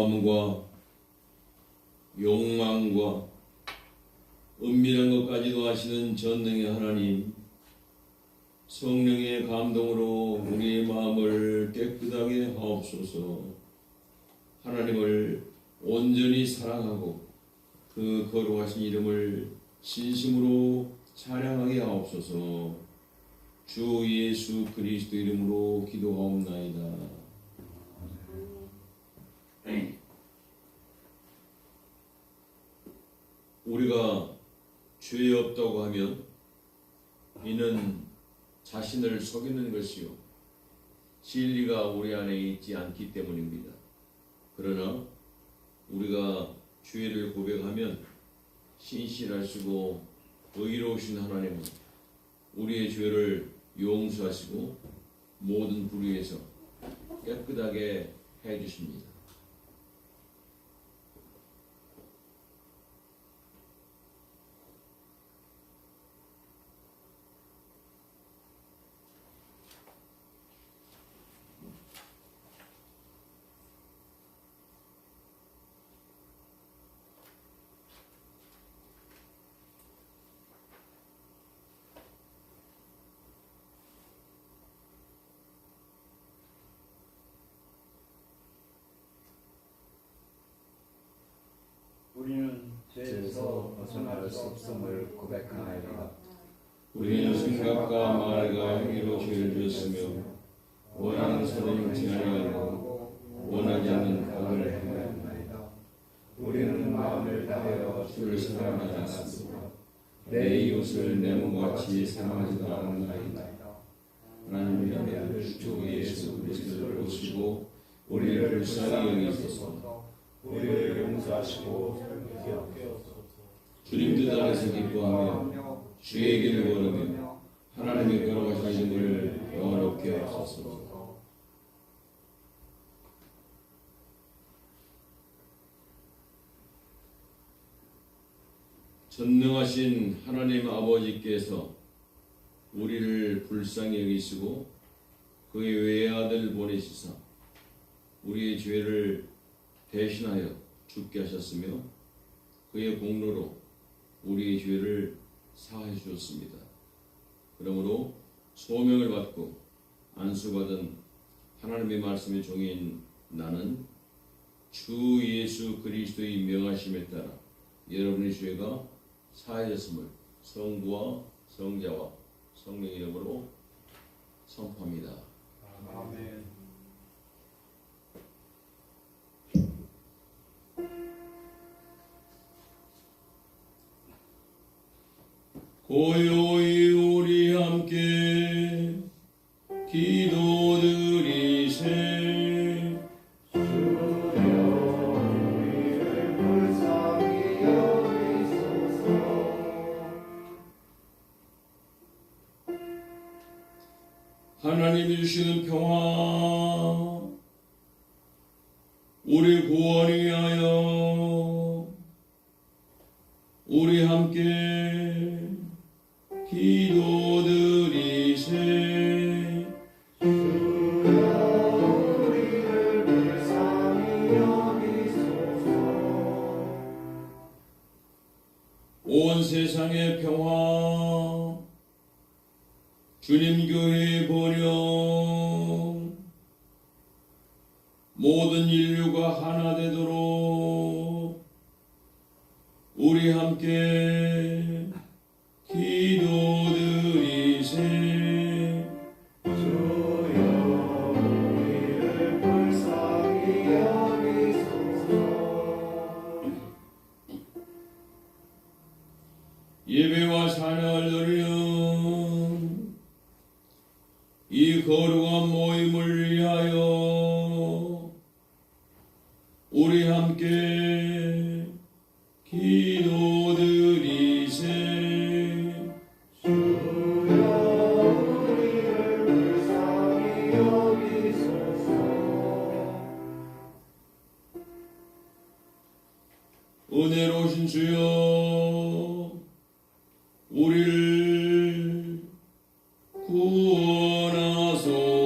마음과 욕망과 은밀한 것까지도 아시는 전능의 하나님, 성령의 감동으로 우리의 마음을 깨끗하게 하옵소서. 하나님을 온전히 사랑하고 그 거룩하신 이름을 진심으로 찬양하게 하옵소서. 주 예수 그리스도 이름으로 기도하옵나이다. 우리가 죄 없다고 하면 이는 자신을 속이는 것이요 진리가 우리 안에 있지 않기 때문입니다. 그러나 우리가 죄를 고백하면 신실하시고 의로우신 하나님은 우리의 죄를 용서하시고 모든 불의에서 깨끗하게 해주십니다. 우리는 죄에서 벗어날 수 없음을 고백하나이다. 우리는 생각과 말과 행위로 죄를 지었으며 원하는 선을 행치 아니하고 원하지 않는 악을 행하였나이다. 우리는 마음을 다하여 주를 사랑하지 않았으며 내 이웃을 내 몸같이 사랑하지도 않았나이다. 하나님이 주 예수 그리스도를 오시고 우리를 불쌍히 여기소서. 우리를 용서하시고 기억하옵소서. 주님 뜻 안에서 기뻐하며 주의 길을 걸으며 하나님의 거룩하신 이름을 영원롭게 하소서. 전능하신 하나님 아버지께서 우리를 불쌍히 여기시고 그의 외아들 보내시사 우리의 죄를 대신하여 죽게 하셨으며 그의 공로로 우리의 죄를 사하여 주셨습니다. 그러므로 소명을 받고 안수받은 하나님의 말씀의 종인 나는 주 예수 그리스도의 명하심에 따라 여러분의 죄가 사하여졌음을 성부와 성자와 성령의 이름으로 선포합니다. 아멘. 고요히 우리 함께 기도드리세. 주여 우리를 불쌍히 여기소서. 하나님이 주시는 평화 우리 구원을 위하여 우리 함께 기도드리세. 주여 우리를 불쌍히 여기소서. 온 세상의 평화 주님 교회의 번영 모든 인류가 하나 되도록 우리 함께 기도드리세. 주여 우리를 불쌍히 여기소서. 예배와 찬양을 드리는 이 거룩한 모임을 위하여 우리 함께 기도드리세. 주여 우리를 불쌍히 여기소서. 은혜로우신 주여 우리를 구원하소서.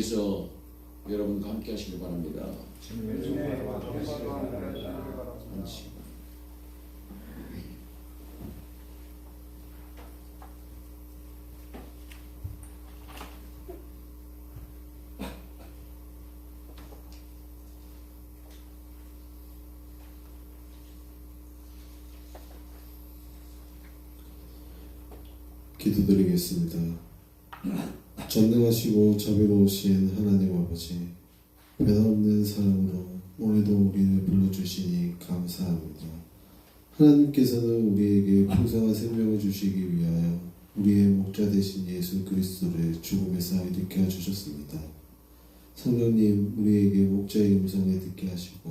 위해서 여러분과 함께 하시길 바랍니다. 잠시. 기도드리겠습니다. 전능하시고 자비로우신 하나님 아버지, 변함없는 사랑으로 오늘도 우리를 불러주시니 감사합니다. 하나님께서는 우리에게 풍성한 생명을 주시기 위하여 우리의 목자 되신 예수 그리스도를 죽음에서 일으켜 주셨습니다. 성령님, 우리에게 목자의 음성을 듣게 하시고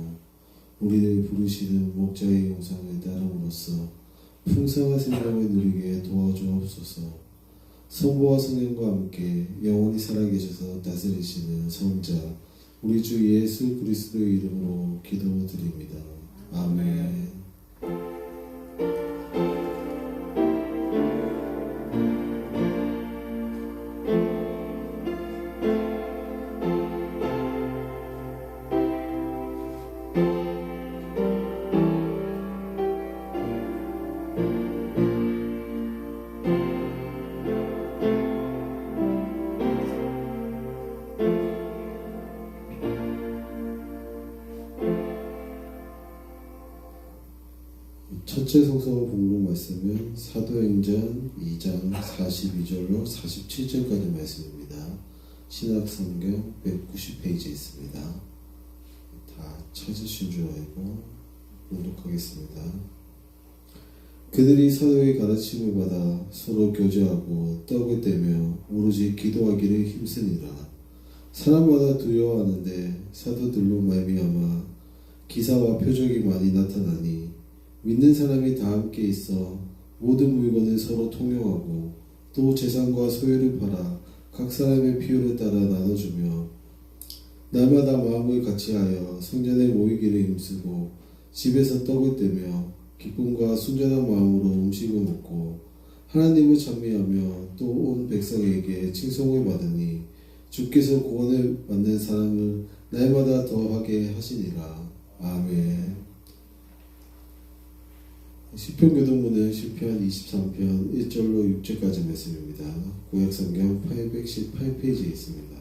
우리를 부르시는 목자의 음성을 따름으로써 풍성한 생명을 누리게 도와주옵소서. 성부와 성령과 함께 영원히 살아계셔서 다스리시는 성자 우리 주 예수 그리스도의 이름으로 기도드립니다. 아멘. 첫째 성서 본문 말씀은 사도행전 2장 42절로 47절까지 말씀입니다. 신약성경 190페이지에 있습니다. 다 찾으신 줄 알고 봉독하겠습니다. 그들이 사도의 가르침을 받아 서로 교제하고 떡을 떼며 오로지 기도하기를 힘쓰니라. 사람마다 두려워하는데 사도들로 말미암아 기사와 표적이 많이 나타나니 믿는 사람이 다 함께 있어 모든 물건을 서로 통용하고 또 재산과 소유를 팔아 각 사람의 필요를 따라 나눠주며 날마다 마음을 같이하여 성전에 모이기를 힘쓰고 집에서 떡을 떼며 기쁨과 순전한 마음으로 음식을 먹고 하나님을 찬미하며 또 온 백성에게 칭송을 받으니 주께서 구원을 받는 사람을 날마다 더하게 하시니라. 아멘. 시편 교독문은 시편 23편 1절로 6절까지 말씀입니다. 구약성경 818페이지에 있습니다.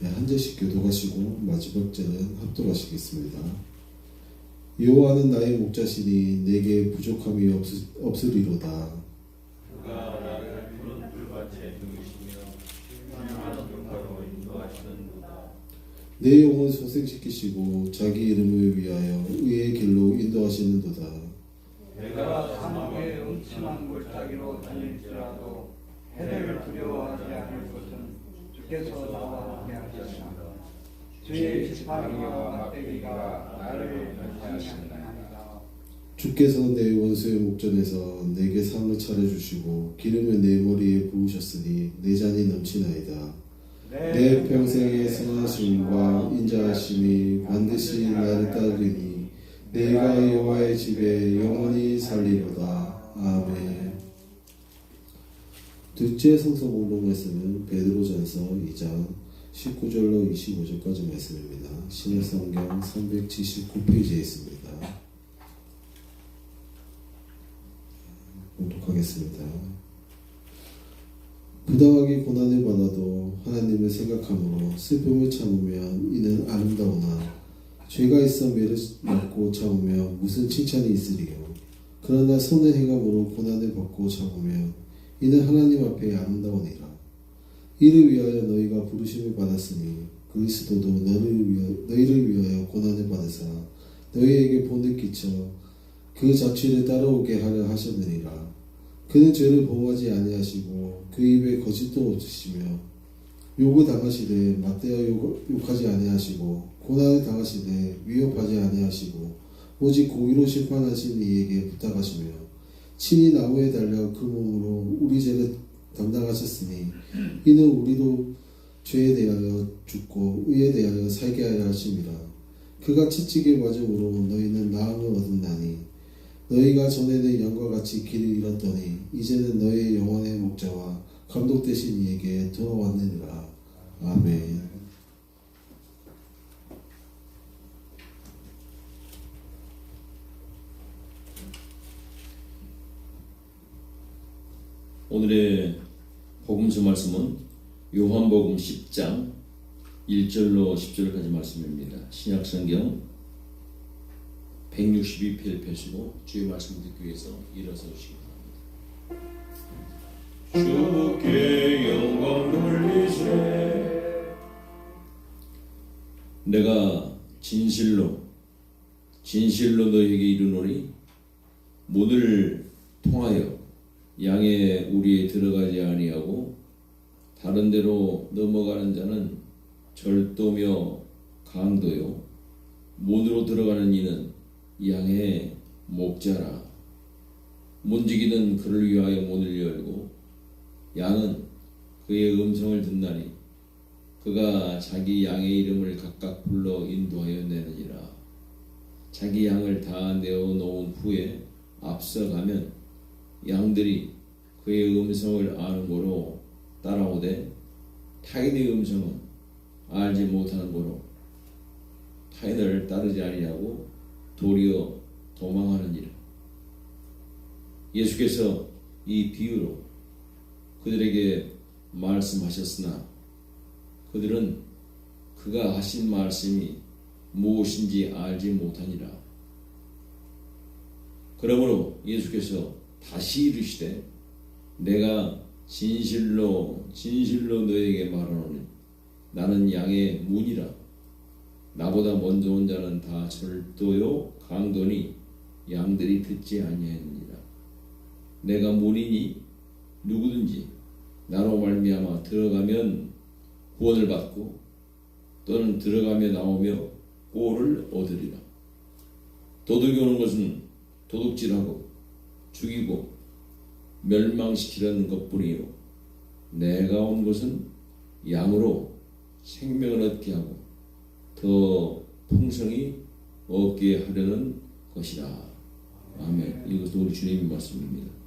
네, 한 절씩 교독하시고 마지막 절은 합독하시겠습니다. 여호와는 나의 목자시니 내게 부족함이 없으리로다. 그가 나를 푸른 풀밭에 누이시며 평안한 눈가로 인도하시는도다. 내 영혼 소생시키시고 자기 이름을 위하여 의의 길로 인도하시는도다. 내가 사막의 음침한 골짜기로 다닐지라도 해를 두려워하지 않을 것은 주께서 나와 함께 하시리라. 주의 지팡이와 막대기가 나를 변화하시나이다. 주께서 내 원수의 목전에서 내게 상을 차려주시고 기름을 내 머리에 부으셨으니 내 잔이 넘치나이다. 내 평생의 선하심과 인자하심이 반드시 나를 따르리니 내가 여호와의 집에 영원히 살리로다. 아멘. 둘째 성서 공동 말씀은 베드로전서 2장 19절로 25절까지 말씀입니다. 신약성경 379페이지에 있습니다. 봉독하겠습니다. 부당하게 고난을 받아도 하나님을 생각함으로 슬픔을 참으면 이는 아름다우나 죄가 있어 매를 맞고 참으면 무슨 칭찬이 있으리요. 그러나 선을 행함으로 고난을 받고 참으면 이는 하나님 앞에 아름다우니라. 이를 위하여 너희가 부르심을 받았으니 그리스도도 너희를 위하여 고난을 받으사 너희에게 본을 끼쳐 그 자취를 따라오게 하려 하셨느니라. 그는 죄를 범하지 아니하시고 그 입에 거짓도 없으시며 욕을 당하시되 맞대어 욕하지 아니하시고 고난을 당하시되 위협하지 아니하시고 오직 공의로 심판하신 이에게 부탁하시며 친히 나무에 달려 그 몸으로 우리 죄를 담당하셨으니 이는 우리도 죄에 대하여 죽고 의에 대하여 살게 하려 하심이라. 그가 채찍에 맞음으로 너희는 나음을 얻었나니 너희가 전에는 양과 같이 길을 잃었더니 이제는 너희 영혼의 목자와 감독되신 이에게 돌아왔느니라. 아멘. 오늘의 복음서 말씀은 요한복음 10장 1절로 10절까지 말씀입니다. 신약성경 162페이지 펴시고 주의 말씀을 듣기 위해서 일어서시기 바랍니다. 주께 영광 돌리세. 내가 진실로 너에게 이르노니 문을 통하여 양의 우리에 들어가지 아니하고 다른 데로 넘어가는 자는 절도며 강도요 문으로 들어가는 이는 양의 목자라. 문지기는 그를 위하여 문을 열고 양은 그의 음성을 듣나니 그가 자기 양의 이름을 각각 불러 인도하여 내느니라. 자기 양을 다 내어 놓은 후에 앞서가면 양들이 그의 음성을 아는 고로 따라오되 타인의 음성은 알지 못하는 고로 타인을 따르지 아니하고 도리어 도망하느니라. 예수께서 이 비유로 그들에게 말씀하셨으나 그들은 그가 하신 말씀이 무엇인지 알지 못하니라. 그러므로 예수께서 다시 이르시되 내가 진실로 너에게 말하노니 나는 양의 문이라. 나보다 먼저 온 자는 다 절도요 강도니 양들이 듣지 아니하느니라. 내가 문이니 누구든지 나로 말미암아 들어가면 구원을 받고 또는 들어가며 나오며 꼴을 얻으리라. 도둑이 오는 것은 도둑질하고 죽이고 멸망시키려는 것뿐이요 내가 온 것은 양으로 생명을 얻게 하고 더 풍성히 얻게 하려는 것이라. 아멘. 이것도 우리 주님의 말씀입니다.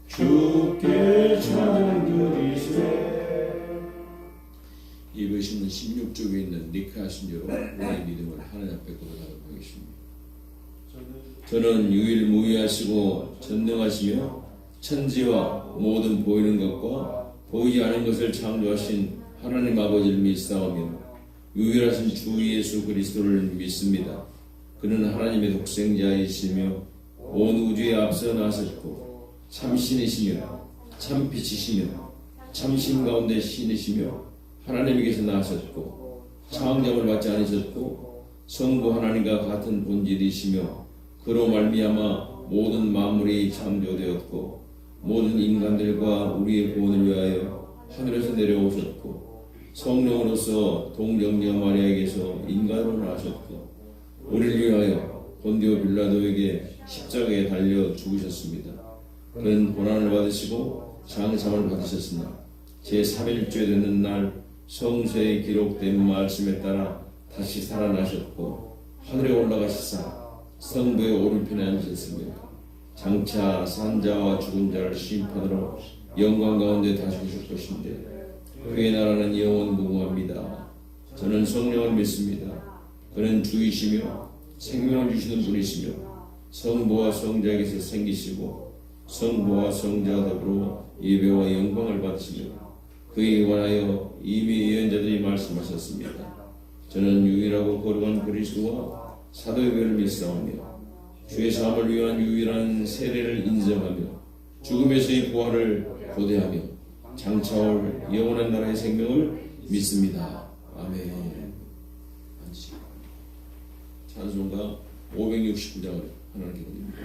주께 찬양 드리세. 이것은 16쪽에 있는 니카 신조로 우리의 믿음을 하나님 앞에 고백하도록 하겠습니다. 저는 유일무이하시고 전능하시며 천지와 모든 보이는 것과 보이지 않은 것을 창조하신 하나님 아버지를 믿사오며 유일하신 주 예수 그리스도를 믿습니다. 그는 하나님의 독생자이시며 온 우주에 앞서 나셨고 참신이시며 참빛이시며 참신 가운데 신이시며 하나님에게서 나셨고 창조를 받지 않으셨고 성부 하나님과 같은 본질이시며 그로 말미암아 모든 만물이 창조되었고 모든 인간들과 우리의 구원을 위하여 하늘에서 내려오셨고 성령으로서 동정녀 마리아에게서 인간으로 나셨고 우리를 위하여 본디오 빌라도에게 십자가에 달려 죽으셨습니다. 그는 고난을 받으시고 장사를 받으셨으나 제3일째 되는 날 성서에 기록된 말씀에 따라 다시 살아나셨고 하늘에 올라가시사 성부의 오른편에 앉으셨으며 장차 산자와 죽은 자를 심판으로 영광 가운데 다시 오실 것인데 그의 나라는 영원 무궁합니다. 저는 성령을 믿습니다. 그는 주이시며 생명을 주시는 분이시며 성부와 성자에게서 생기시고 성부와 성자 더불어 예배와 영광을 받으시며 그에 관하여 이미 예언자들이 말씀하셨습니다. 저는 유일하고 거룩한 그리스도와 사도의 교회를 믿사오며 주의 사함을 위한 유일한 세례를 인정하며 죽음에서의 부활을 고대하며 장차올 영원한 나라의 생명을 믿습니다. 아멘. 찬송가 569장을 하나님께 드립니다.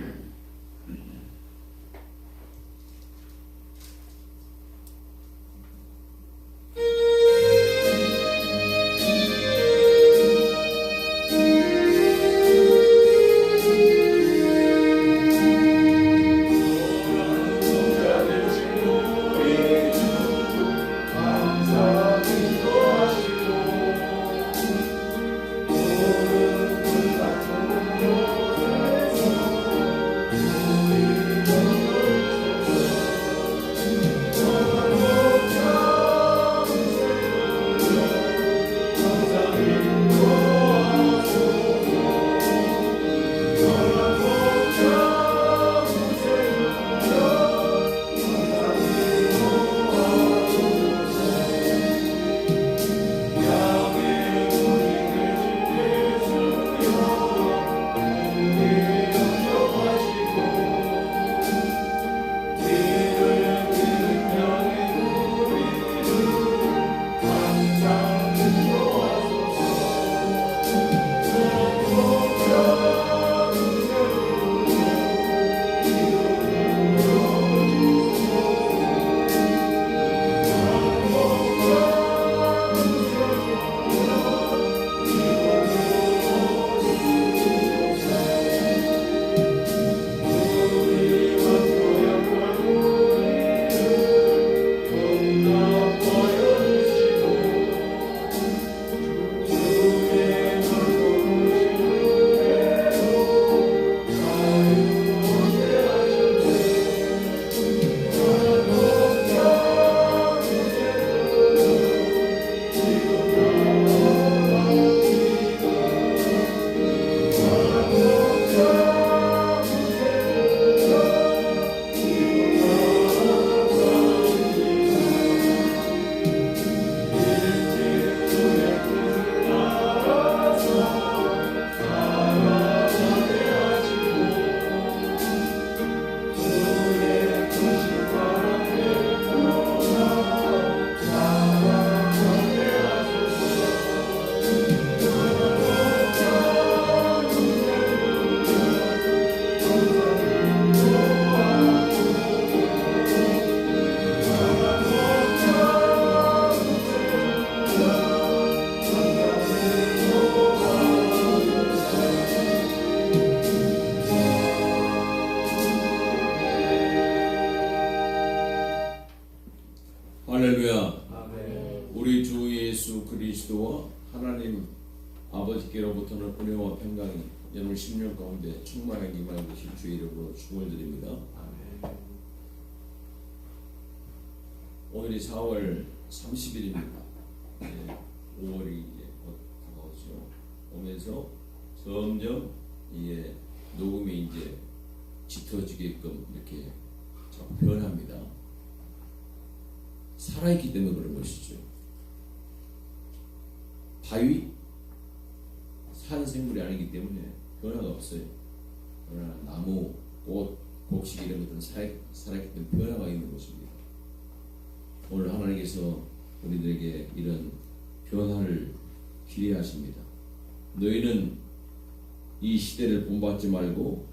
주 하나님께로부터는 은혜와 평강이 여러분 심령 가운데 충만하게 임하는 것이 주의 이름으로 축원을 드립니다. 아멘. 오늘이 4월 30일입니다. 5월이 이제 곧 다가오죠. 오면서 점점 이게 녹음이 이제 짙어지게끔 이렇게 자꾸 변합니다. 살아있기 때문에 그런 것이죠. 바위 산 생물이 아니기 때문에 변화가 없어요. 그러나 나무, 꽃, 곡식 이런 것들은 살아있기 때문에 변화가 있는 것입니다. 오늘 하나님께서 우리들에게 이런 변화를 기대하십니다. 너희는 이 시대를 본받지 말고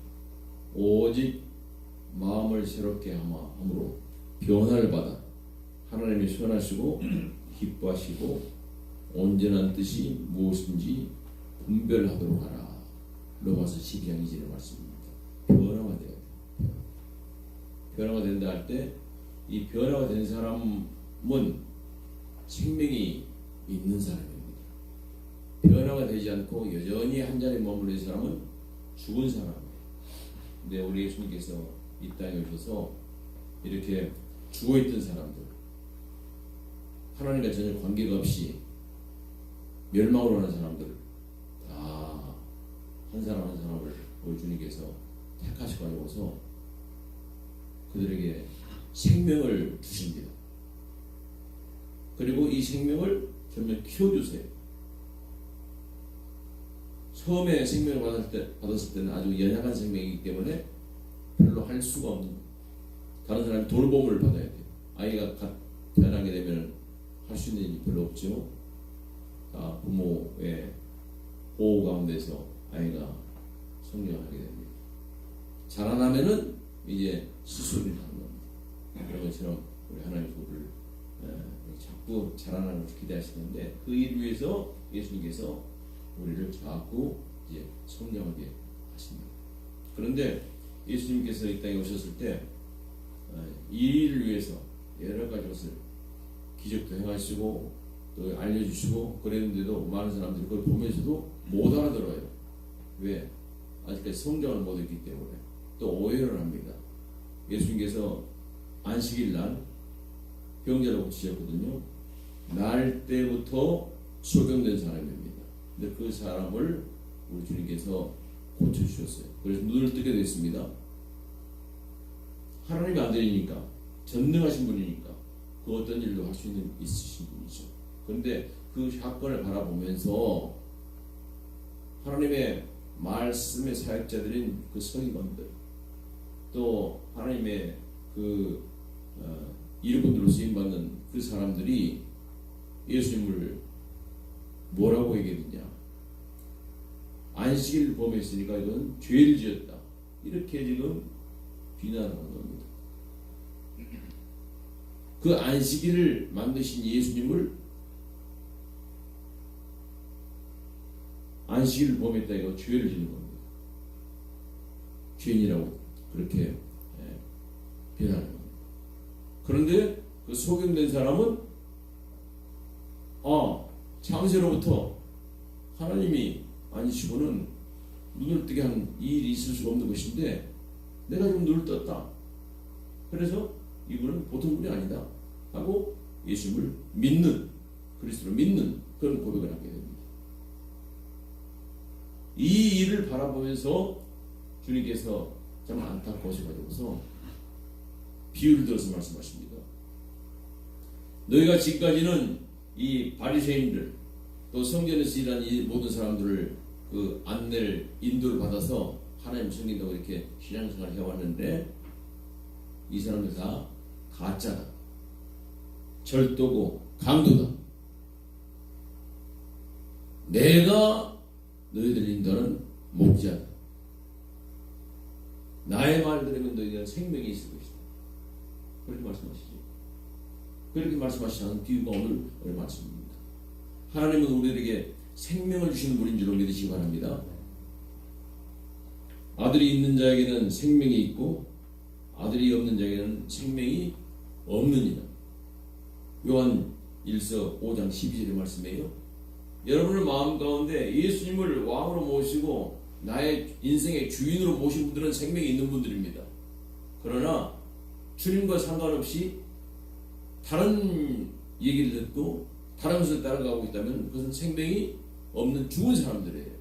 오직 마음을 새롭게 함으로 변화를 받아 하나님이 선하시고 기뻐하시고 온전한 뜻이 무엇인지 분별하도록 하라. 로마서 12장 2절의 말씀입니다. 변화가 되어야 돼요. 변화가 된다 할 때 이 변화가 된 사람은 생명이 있는 사람입니다. 변화가 되지 않고 여전히 한 자리에 머무는 사람은 죽은 사람이에요. 근데 우리 예수님께서 이 땅에 오셔서 이렇게 죽어있던 사람들, 하나님과 전혀 관계가 없이 멸망으로 하는 사람들 다 한 사람 한 사람을 우리 주님께서 택하시고 가지고서 그들에게 생명을 주십니다. 그리고 이 생명을 전면 키워주세요. 처음에 생명을 받았을 때는 아주 연약한 생명이기 때문에 별로 할 수가 없는 거예요. 다른 사람이 돌봄을 받아야 돼요. 아이가 갓 태어나게 되면 할 수 있는 일이 별로 없죠. 부모의 보호 가운데서 아이가 성장하게 됩니다. 자라나면은 이제 수술을 하는 겁니다. 그런 것처럼 우리 하나님의 소를 자꾸 자라나는 것을 기대하시는데 그 일을 위해서 예수님께서 우리를 자꾸 이제 성장하게 하십니다. 그런데 예수님께서 이 땅에 오셨을 때 이 일을 위해서 여러 가지 것을 기적도 행하시고 또 알려주시고 그랬는데도 많은 사람들이 그걸 보면서도 못 알아들어요. 왜? 아직까지 성장을 못했기 때문에. 또 오해를 합니다. 예수님께서 안식일 날 병자를 고치셨거든요. 날 때부터 소경된 사람입니다. 근데 그 사람을 우리 주님께서 고쳐주셨어요. 그래서 눈을 뜨게 됐습니다. 하나님이 아들이니까 전능하신 분이니까 그 어떤 일도 할 수 있으신 분이죠. 그런데 그 사건을 바라보면서 하나님의 말씀의 사역자들인 그 서기관들 또 하나님의 그 일꾼들로 쓰임받는 그 사람들이 예수님을 뭐라고 얘기했느냐, 안식일을 범했으니까 이건 죄를 지었다, 이렇게 지금 비난하는 겁니다. 그 안식일을 만드신 예수님을 안식일을 범했다, 이거 죄를 지는 겁니다. 죄인이라고 그렇게 비난하는 겁니다. 그런데 그 소경된 사람은 창세로부터 하나님이 아니시고는 눈을 뜨게 한 이 일이 있을 수가 없는 것인데 내가 좀 눈을 떴다. 그래서 이분은 보통 분이 아니다 하고 예수님을 믿는, 그리스도를 믿는 그런 고백을 하게 됩니다. 이 일을 바라보면서 주님께서 참 안타까우셔가지고서 비유를 들어서 말씀하십니다. 너희가 지금까지는 이 바리새인들 또 성전에서 일하는 이 모든 사람들을 그 안내를 인도를 받아서 하나님 섬긴다고 이렇게 신앙생활을 해왔는데 이 사람들 다 가짜다, 절도고 강도다. 내가 너희들 인도하는 목자다. 나의 말 들으면 너희가 생명이 있을 것이다. 그렇게 말씀하시죠. 그렇게 말씀하시는 비유가 오늘 말씀입니다. 하나님은 우리에게 생명을 주시는 분인 줄로 믿으시기 바랍니다. 아들이 있는 자에게는 생명이 있고 아들이 없는 자에게는 생명이 없느니라. 요한 1서 5장 12절의 말씀이에요. 여러분의 마음 가운데 예수님을 왕으로 모시고 나의 인생의 주인으로 모신 분들은 생명이 있는 분들입니다. 그러나 주님과 상관없이 다른 얘기를 듣고 다른 것을 따라가고 있다면 그것은 생명이 없는 죽은 사람들이에요.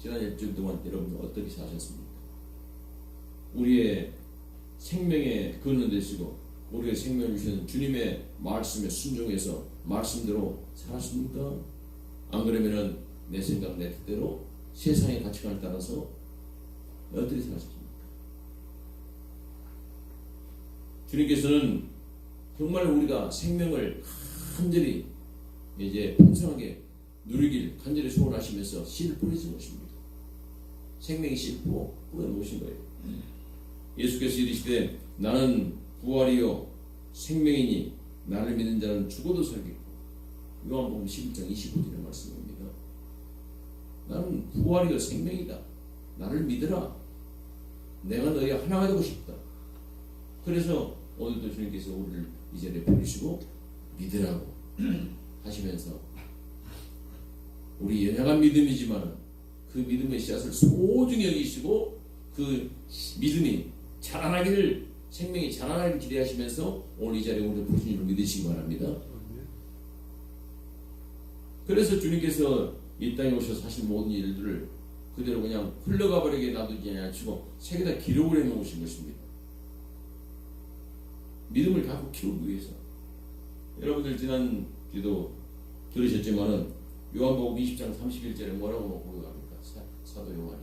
지난 일주일 동안 여러분 어떻게 사셨습니까? 우리의 생명의 근원 되시고 우리의 생명을 주시는 주님의 말씀에 순종해서 말씀대로 살았습니까? 안 그러면은 내 생각 내 뜻대로 세상의 가치관을 따라서 어떻게 사셨습니까? 주님께서는 정말 우리가 생명을 간절히 이제 풍성하게 누리길 간절히 소원하시면서 씨를 뿌리신 것입니다. 생명의 씨를 뿌려놓으신 거예요. 예수께서 이르시되 나는 부활이요 생명이니 나를 믿는 자는 죽어도 살겠고, 요한복음 11장 25절의 말씀입니다. 나는 부활이요 생명이다. 나를 믿으라. 내가 너희와 하나가 되고 싶다. 그래서 오늘도 주님께서 우리를 이 자리에 부르시고 믿으라고 하시면서 우리 연약한 믿음이지만 그 믿음의 씨앗을 소중히 여기시고 그 믿음이 자라나기를 생명이 자라나기를 기대하시면서 오늘 이 자리에 우리를 부르신 줄 믿으시기 바랍니다. 그래서 주님께서 이 땅에 오셔서 하신 모든 일들을 그대로 그냥 흘러가 버리게 놔두지 않으시고 책에다 기록을 해놓으신 것입니다. 믿음을 갖고 키우기 위해서. 여러분들 지난 기도 들으셨지만은 요한복음 20장 31절에 뭐라고 고백합니까? 사도 요한이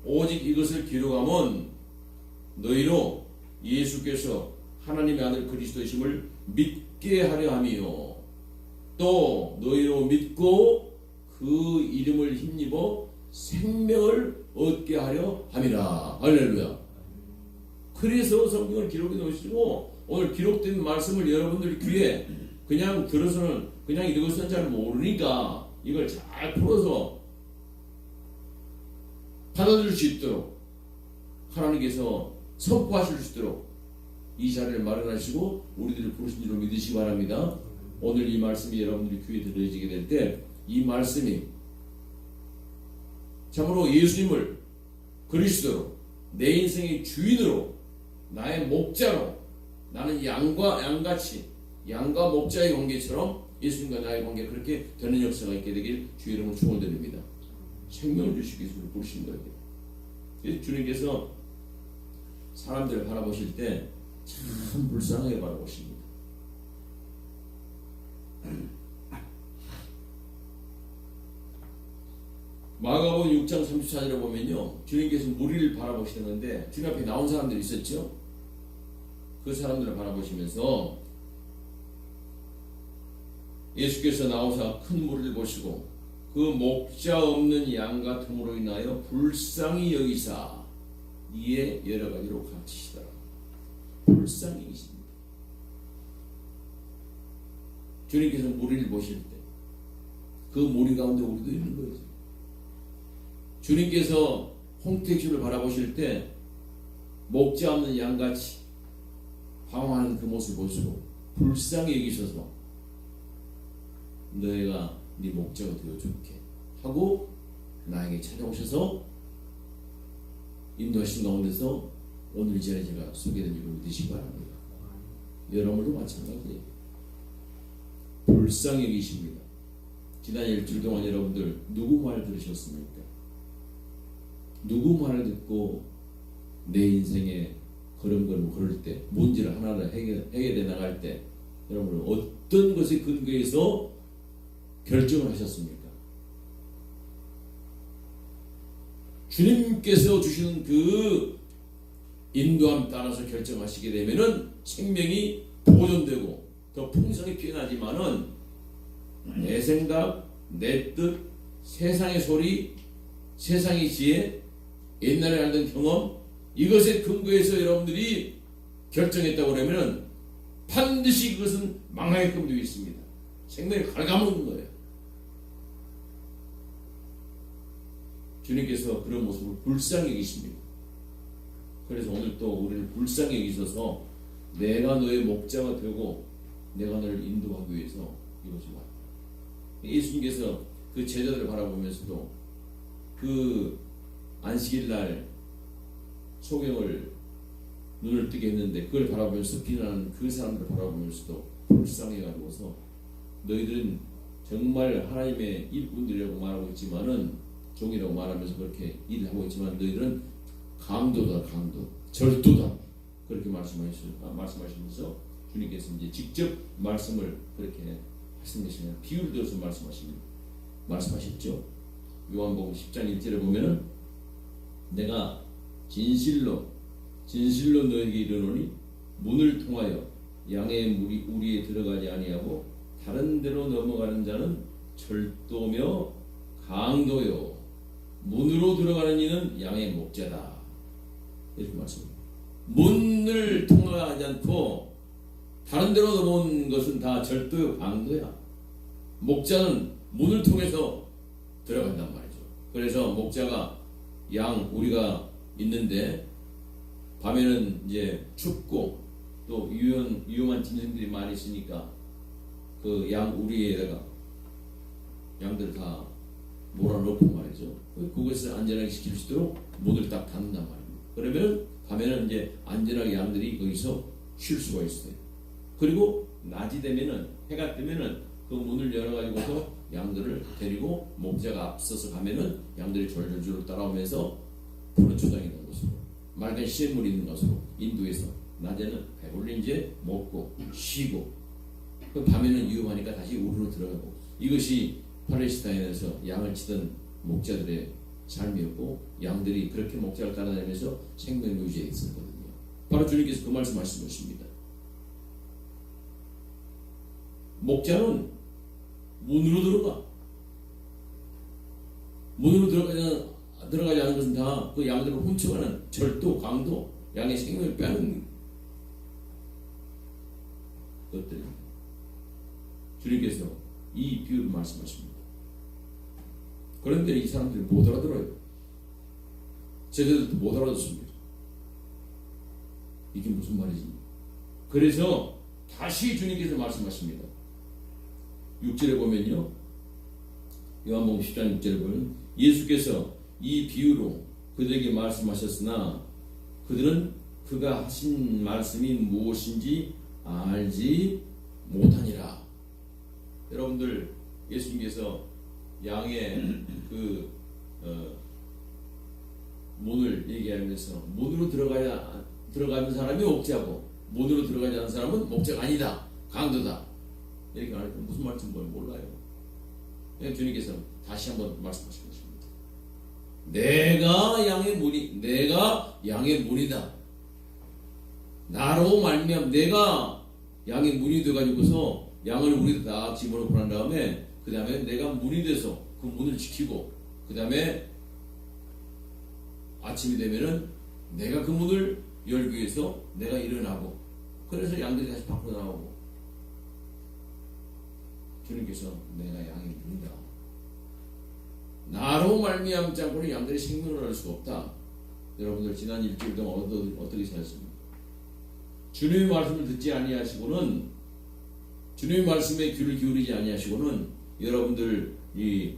오직 이것을 기록하면 너희로 예수께서 하나님의 아들 그리스도이심을 믿게 하려 함이요 또 너희로 믿고 그 이름을 힘입어 생명을 얻게 하려 함이라. 할렐루야. 그래서 성경을 기록해 놓으시고 오늘 기록된 말씀을 여러분들 귀에 그냥 들어서는 그냥 이것은 잘 모르니까 이걸 잘 풀어서 받아들일 수 있도록 하나님께서 선포하실 수 있도록 이 자리를 마련하시고 우리들을 부르신 줄로 믿으시기 바랍니다. 오늘 이 말씀이 여러분들이 귀에 들어지게 될 때 이 말씀이 참으로 예수님을 그리스도로 내 인생의 주인으로 나의 목자로 나는 양같이 양과 목자의 관계처럼 예수님과 나의 관계가 그렇게 되는 역사가 있게 되길 주의 이름으로 축원드립니다. 생명을 주시기 위해서 부르신 거예요. 그래서 주님께서 사람들을 바라보실 때 참 불쌍하게 바라보십니다. 마가복음 6장 34절에 보면요, 주님께서 무리를 바라보시는데 주님 앞에 나온 사람들이 있었죠. 그 사람들을 바라보시면서 예수께서 나오사 큰 무리를 보시고 그 목자 없는 양 같음으로 인하여 불쌍히 여기사 이에 여러 가지로 가르치시더라. 불쌍히 여기십니다. 주님께서 무리를 보실 때 그 무리 가운데 우리도 있는 거예요. 주님께서 홍택주를 바라보실 때 목자 없는 양같이 방황하는 그 모습을 보시고 불쌍히 여기셔서 너희가 네 목자가 되어줄게 하고 나에게 찾아오셔서 인도하신 가운데서 오늘 이 자리에 제가 소개된 줄로 믿으시기 바랍니다. 여러분도 마찬가지예요. 불쌍히 여기십니다. 지난 일주일 동안 여러분들 누구 말 들으셨습니까? 누구 말을 듣고 내 인생에 걸음걸음 걸을 때 문제를 하나를 해결해 나갈 때 여러분은 어떤 것에 근거해서 결정을 하셨습니까? 주님께서 주시는 그 인도함 따라서 결정하시게 되면은 생명이 보존되고 더 풍성히 피어나지만은 내 생각, 내 뜻, 세상의 소리, 세상의 지혜, 옛날에 알던 경험 이것에 근거해서 여러분들이 결정했다고 하면 반드시 그것은 망하게끔 되어 있습니다. 생명을 갉아먹는 거예요. 주님께서 그런 모습을 불쌍히 여기십니다. 그래서 오늘 또 우리를 불쌍히 여기셔서 내가 너의 목자가 되고 내가 너를 인도하기 위해서 이것을 왔다. 예수님께서 그 제자들을 바라보면서도 그 안식일 날 소경을 눈을 뜨게 했는데 그걸 바라보면서 비난하는 그 사람들을 바라보면서도 불쌍해가지고서 너희들은 정말 하나님의 일꾼들이라고 말하고 있지만은 종이라고 말하면서 그렇게 일을 하고 있지만 너희들은 강도다, 강도, 절도다, 그렇게 말씀하시면서 주님께서 이제 직접 말씀을 그렇게 하신 것이 아니라 비유를 들어서 말씀하셨죠. 요한복음 10장 1절에 보면은 내가 진실로 너에게 이르노니 문을 통하여 양의 우리에 들어가지 아니하고 다른 데로 넘어가는 자는 절도며 강도요 문으로 들어가는 이는 양의 목자다, 이렇게 말씀합니다. 문을 통하지 않고 다른 데로 넘어온 것은 다 절도요 강도야. 목자는 문을 통해서 들어간단 말이죠. 그래서 목자가 양 우리가 있는데 밤에는 이제 춥고 또 위험한 짐승들이 많이 있으니까 그 양 우리에다가 양들을 다 몰아넣고 말이죠. 그것을 안전하게 지킬 수 있도록 문을 딱 닫는단 말입니다. 그러면 밤에는 이제 안전하게 양들이 거기서 쉴 수가 있어요. 그리고 낮이 되면은, 해가 뜨면은 그 문을 열어가지고서 양들을 데리고 목자가 앞서서 가면은 양들이 졸졸졸 따라오면서 푸른 초장이 있는 곳으로, 맑은 시냇물이 있는 곳으로 인도해서 낮에는 배불리 이제 먹고 쉬고, 그 밤에는 위험하니까 다시 우르르 들어가고, 이것이 팔레스타인에서 양을 치던 목자들의 삶이었고 양들이 그렇게 목자를 따라다니면서 생명을 유지했었거든요. 바로 주님께서 그 말씀하신 것입니다. 목자는 문으로 들어가. 문으로 들어가지 않은 것은 다 그 양들을 훔쳐가는 절도, 강도, 양의 생명을 빼앗는 것들입니다. 주님께서 이 비유를 말씀하십니다. 그런데 이 사람들이 못 알아들어요. 제자들도 못 알아듣습니다. 이게 무슨 말이지? 그래서 다시 주님께서 말씀하십니다. 6절에 보면요, 요한복음 10장 6절에 보면 예수께서 이 비유로 그들에게 말씀하셨으나 그들은 그가 하신 말씀이 무엇인지 알지 못하니라. 여러분들, 예수님께서 양의 문을 얘기하면서 문으로 들어가는 사람이 목자고 문으로 들어가지 않는 사람은 목자가 아니다, 강도다, 이렇게 하니까 무슨 말인지 몰라요. 그냥 주님께서 다시 한번 말씀하신 것입니다. 내가 양의 문이다. 나로 말미암아 내가 양의 문이 돼가지고서 양을 우리도 다 집어넣고 난 다음에 그 다음에 내가 문이 돼서 그 문을 지키고 그 다음에 아침이 되면은 내가 그 문을 열기 위해서 내가 일어나고 그래서 양들이 다시 밖으로 나오고 주님께서 내가 양의 문이다. 나로 말미암지 않고는 양들이 생명을 얻을 수가 없다. 여러분들 지난 일주일 동안 어떻게 살았습니까? 주님의 말씀을 듣지 아니하시고는 주님의 말씀에 귀를 기울이지 아니하시고는 여러분들 이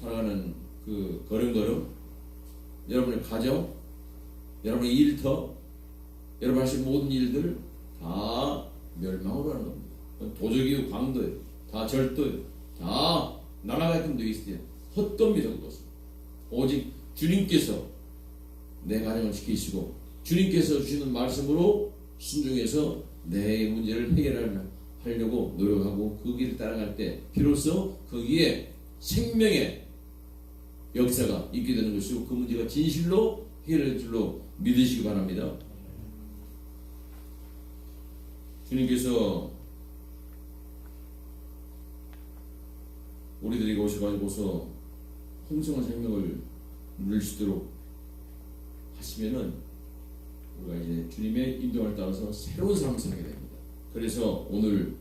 살아가는 그 걸음걸음, 여러분의 가정, 여러분의 일터, 여러분 하신 모든 일들 다 멸망으로 하는 겁니다. 도적이요, 강도요, 다 절도요, 다 날아가게끔 되어 있어요. 헛겁니다. 그것은 오직 주님께서 내 가정을 지키시고 주님께서 주시는 말씀으로 순종해서 내 문제를 해결하려고 노력하고 그 길을 따라갈 때 비로소 거기에 생명의 역사가 있게 되는 것이고 그 문제가 진실로 해결될 줄로 믿으시기 바랍니다. 주님께서 우리들에게 오셔가지고서 풍성한 생명을 누릴 수 있도록 하시면은 우리가 이제 주님의 인도를 따라서 새로운 삶을 살게 됩니다. 그래서 오늘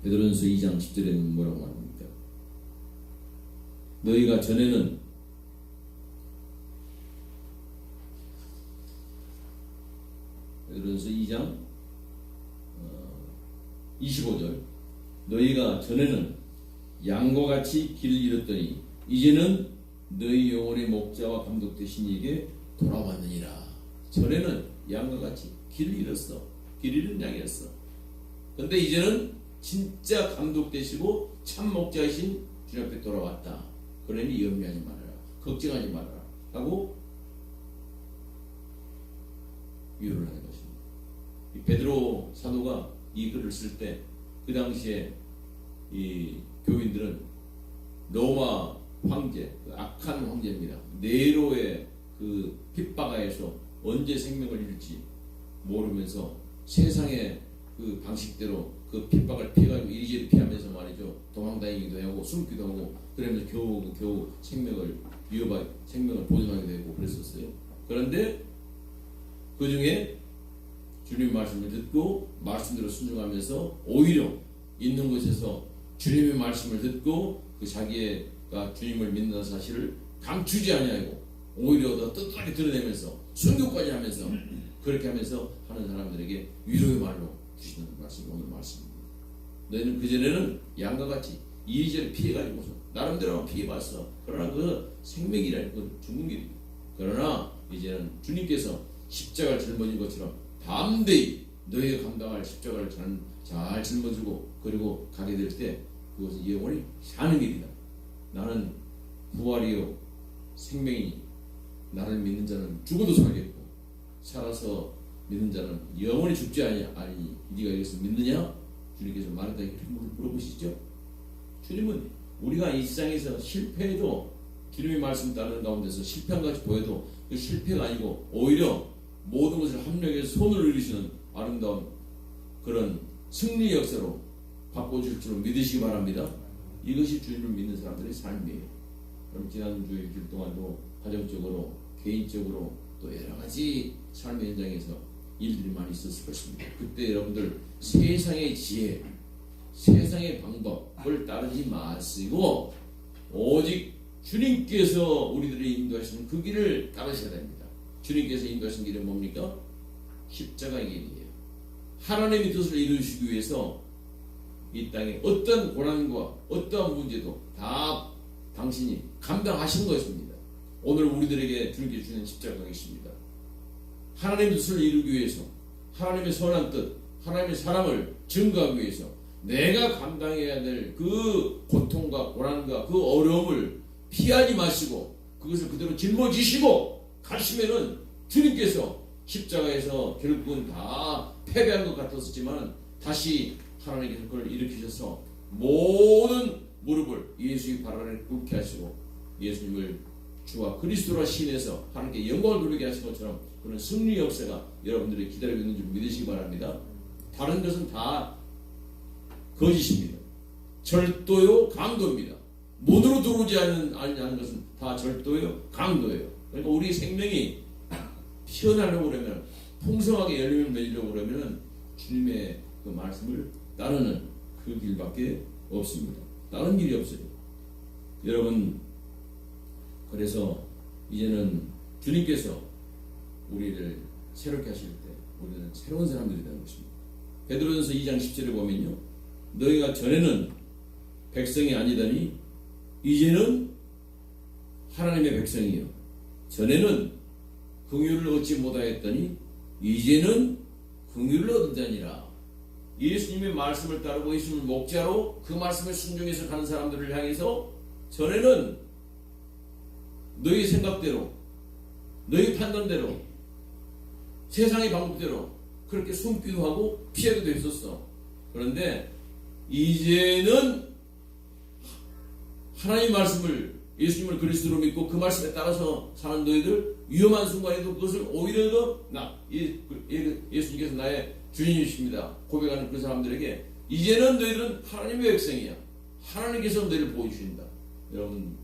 베드로전서 2장 10절에는 뭐라고 말합니까? 너희가 전에는 베드로전서 2장 25절 너희가 전에는 양과 같이 길을 잃었더니 이제는 너희 영혼의 목자와 감독 되신 이에게 돌아왔느니라. 전에는 양과 같이 길을 잃었어. 길 잃은 양이었어. 근데 이제는 진짜 감독 되시고 참 목자이신 주님 앞에 돌아왔다. 그러니 염려하지 말아라. 걱정하지 말아라. 하고 위로를 하는 것입니다. 이 베드로 사도가 이 글을 쓸 때 그 당시에 이 교인들은 로마 황제, 그 악한 황제입니다. 네로의 그 핍박하에서 언제 생명을 잃을지 모르면서 세상의 그 방식대로 그 핍박을 피해가지고 이리저리 피하면서 말이죠. 도망다니기도 하고 숨기도 하고 그러면서 겨우 생명을 보존하게 되고 그랬었어요. 그런데 그 중에 주님 말씀을 듣고 말씀대로 순종하면서 오히려 있는 곳에서 주님의 말씀을 듣고 그 자기가 주님을 믿는 사실을 감추지 아니하고 오히려 더 떳떳하게 드러내면서 순교까지 하면서 그렇게 하면서 하는 사람들에게 위로의 말로 주시는 말씀이 오늘 말씀입니다. 너희는 그전에는 양과 같이 이리저리 피해가지고서 나름대로 피해봤어. 그러나 그 생명이라는 건 죽는 길이에요. 그러나 이제는 주님께서 십자가를 짊어진 것처럼 담대히 너희가 감당할 십자가를 잘 짊어지고 그리고 가게 될 때 그것은 영원히 사는 길이다. 나는 부활이요 생명이니 나를 믿는 자는 죽어도 살겠고 살아서 믿는 자는 영원히 죽지 아니 네가 이것을 믿느냐? 주님께서 말했다 이렇게 물어보시죠. 주님은 우리가 이 세상에서 실패해도 주님의 말씀 따르는 가운데서 실패한 같이 보여도 그 실패가 아니고 오히려 모든 것을 합력해서 손을 이루시는 아름다운 그런 승리 역사로 바꿔줄 줄 믿으시기 바랍니다. 이것이 주님을 믿는 사람들의 삶이에요. 그럼 지난주 일주일 동안도 가정적으로 개인적으로 또 여러 가지 삶의 현장에서 일들이 많이 있었을 것입니다. 그때 여러분들 세상의 지혜, 세상의 방법을 따르지 마시고 오직 주님께서 우리들을 인도하시는 그 길을 따르셔야 됩니다. 주님께서 인도하신 길은 뭡니까? 십자가의 길이에요. 하나님의 뜻을 이루시기 위해서 이 땅에 어떤 고난과 어떠한 문제도 다 당신이 감당하신 것입니다. 오늘 우리들에게 주님께 주는 십자가가 있습니다. 하나님의 뜻을 이루기 위해서 하나님의 선한 뜻, 하나님의 사랑을 증거하기 위해서 내가 감당해야 될 그 고통과 고난과 그 어려움을 피하지 마시고 그것을 그대로 짊어지시고 가시면은 주님께서 십자가에서 결국은 다 패배한 것 같았지만 다시 하나님께서 그걸 일으키셔서 모든 무릎을 예수의 발 아래 꿇게 하시고 예수님을 주와 그리스도라 신에서 하나님께 영광을 돌리게 하신 것처럼 그런 승리 역사가 여러분들이 기다리고 있는 줄 믿으시기 바랍니다. 다른 것은 다 거짓입니다. 절도요 강도입니다. 문으로 들어오지 않는 것은 다 절도요 강도예요. 그러니까 우리 생명이 피어나려고 그러면 풍성하게 열림을 맺으려고 그러면 주님의 그 말씀을 따르는 그 길밖에 없습니다. 다른 길이 없어요. 여러분 그래서 이제는 주님께서 우리를 새롭게 하실 때 우리는 새로운 사람들이 되는 것입니다. 베드로전서 2장 10절에 보면요. 너희가 전에는 백성이 아니더니 이제는 하나님의 백성이요. 전에는 긍휼을 얻지 못하였더니 이제는 긍휼을 얻은 자니라. 예수님의 말씀을 따르고 예수님을 목자로 그 말씀에 순종해서 가는 사람들을 향해서 전에는 너희 생각대로 너희 판단대로 세상의 방법대로 그렇게 숨기도 하고 피하기도 했었어. 그런데 이제는 하나님의 말씀을 예수님을 그리스도로 믿고 그 말씀에 따라서 사는 너희들 위험한 순간에도 그것을 오히려 더 예수님께서 나의 주님이십니다 고백하는 그 사람들에게 이제는 너희들은 하나님의 백성이야. 하나님께서 너희를 보여주신다. 여러분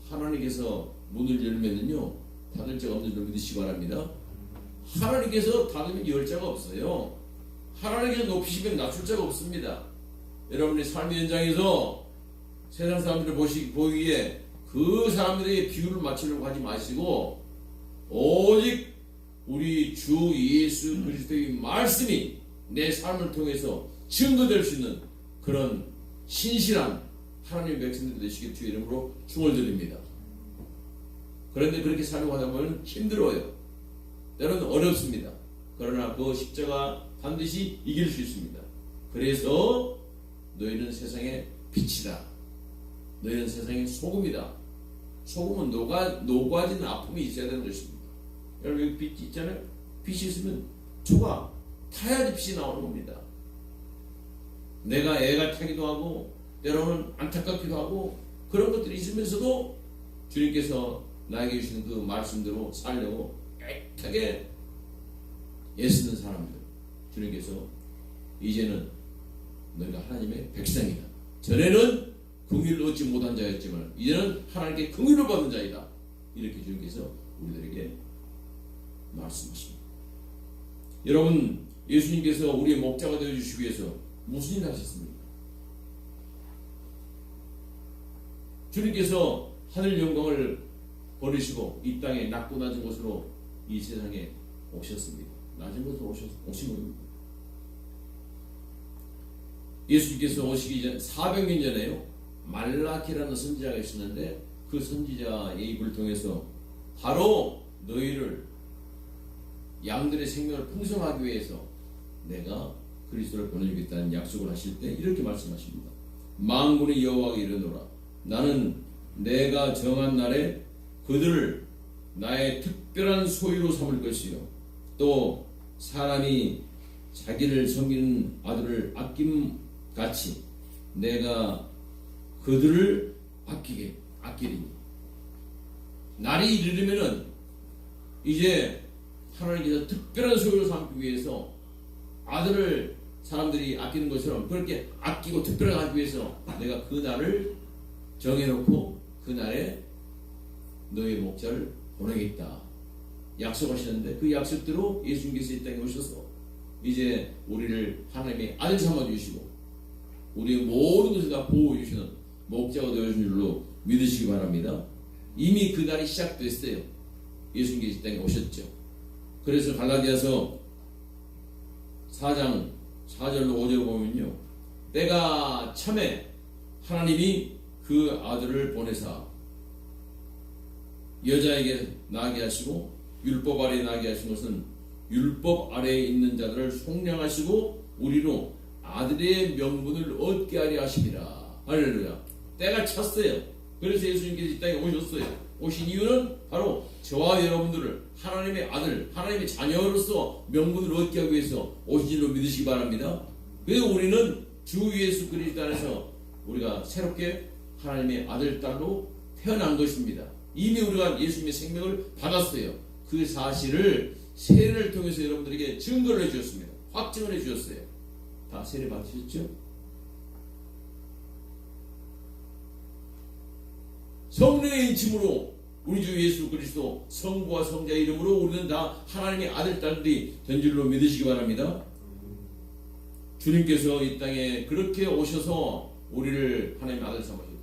하나님께서 문을 열면은요 닫을 자가 없는 줄 믿으시기 바랍니다. 하나님께서 닫으면 열 자가 없어요. 하나님께서 높이시면 낮출 자가 없습니다. 여러분의 삶의 현장에서 세상 사람들을 보기에 그 사람들에게 비유를 맞추려고 하지 마시고 오직 우리 주 예수 그리스도의 말씀이 내 삶을 통해서 증거될 수 있는 그런 신실한 하나님의 백성들 되시길 주의 이름으로 축원을 드립니다. 그런데 그렇게 살려고 하다 보면 힘들어요. 때로는 어렵습니다. 그러나 그 십자가 반드시 이길 수 있습니다. 그래서 너희는 세상의 빛이다. 너희는 세상의 소금이다. 소금은 녹아지는 아픔이 있어야 되는 것입니다. 여러분 여기 빛이 있잖아요. 빛이 있으면 조가 타야지 빛이 나오는 겁니다. 내가 애가 타기도 하고 때로는 안타깝기도 하고 그런 것들이 있으면서도 주님께서 나에게 주시는 그 말씀대로 살려고 깨끗하게 애쓰는 사람들, 주님께서 이제는 너희가 하나님의 백성이다. 전에는 긍휼을 얻지 못한 자였지만 이제는 하나님께 긍휼을 받는 자이다. 이렇게 주님께서 우리들에게 말씀하십니다. 여러분, 예수님께서 우리의 목자가 되어주시기 위해서 무슨 일을 하셨습니까? 주님께서 하늘 영광을 버리시고 이 땅에 낮고 낮은 곳으로 이 세상에 오셨습니다. 낮은 곳으로 오신 겁니다. 예수님께서 오시기 전 400년 전에요, 말라키라는 선지자가 있었는데 그 선지자의 입을 통해서 바로 너희를 양들의 생명을 풍성하기 위해서 내가 그리스도를 보내주겠다는 약속을 하실 때 이렇게 말씀하십니다. 만군의 여호와가 이르노라. 나는 내가 정한 날에 그들을 나의 특별한 소유로 삼을 것이요 또 사람이 자기를 섬기는 아들을 아낌같이 내가 그들을 아끼리니. 날이 이르면은 이제 하나님께서 특별한 소유로 삼기 위해서 아들을 사람들이 아끼는 것처럼 그렇게 아끼고 특별하게 하기 위해서 내가 그 날을 정해놓고 그 날에 너의 목자를 보내겠다 약속하셨는데 그 약속대로 예수님께서 이 땅에 오셔서 이제 우리를 하나님의 아들 삼아주시고 우리의 모든 것을 다 보호해주시는 목자가 되어준 줄로 믿으시기 바랍니다. 이미 그 날이 시작됐어요. 예수님께서 이 땅에 오셨죠. 그래서 갈라디아서 4장 4절로 5절을 보면요, 때가 참에 하나님이 그 아들을 보내사 여자에게 나게 하시고 율법 아래에 나게 하신 것은 율법 아래에 있는 자들을 속량하시고 우리로 아들의 명분을 얻게 하려 하심이라. 할렐루야. 때가 찼어요. 그래서 예수님께서 이 땅에 오셨어요. 오신 이유는 바로 저와 여러분들을 하나님의 아들, 하나님의 자녀로서 명분을 얻게 하기 위해서 오신 줄로 믿으시기 바랍니다. 그래서 우리는 주 예수 그리스도 안에서 우리가 새롭게 하나님의 아들, 딸로 태어난 것입니다. 이미 우리가 예수님의 생명을 받았어요. 그 사실을 세례를 통해서 여러분들에게 증거를 해주셨습니다. 확증을 해주셨어요. 다 세례 받으셨죠? 성령의 인침으로 우리 주 예수 그리스도 성부와 성자의 이름으로 우리는 다 하나님의 아들, 딸들이 된 줄로 믿으시기 바랍니다. 주님께서 이 땅에 그렇게 오셔서 우리를 하나님의 아들 삼으셨고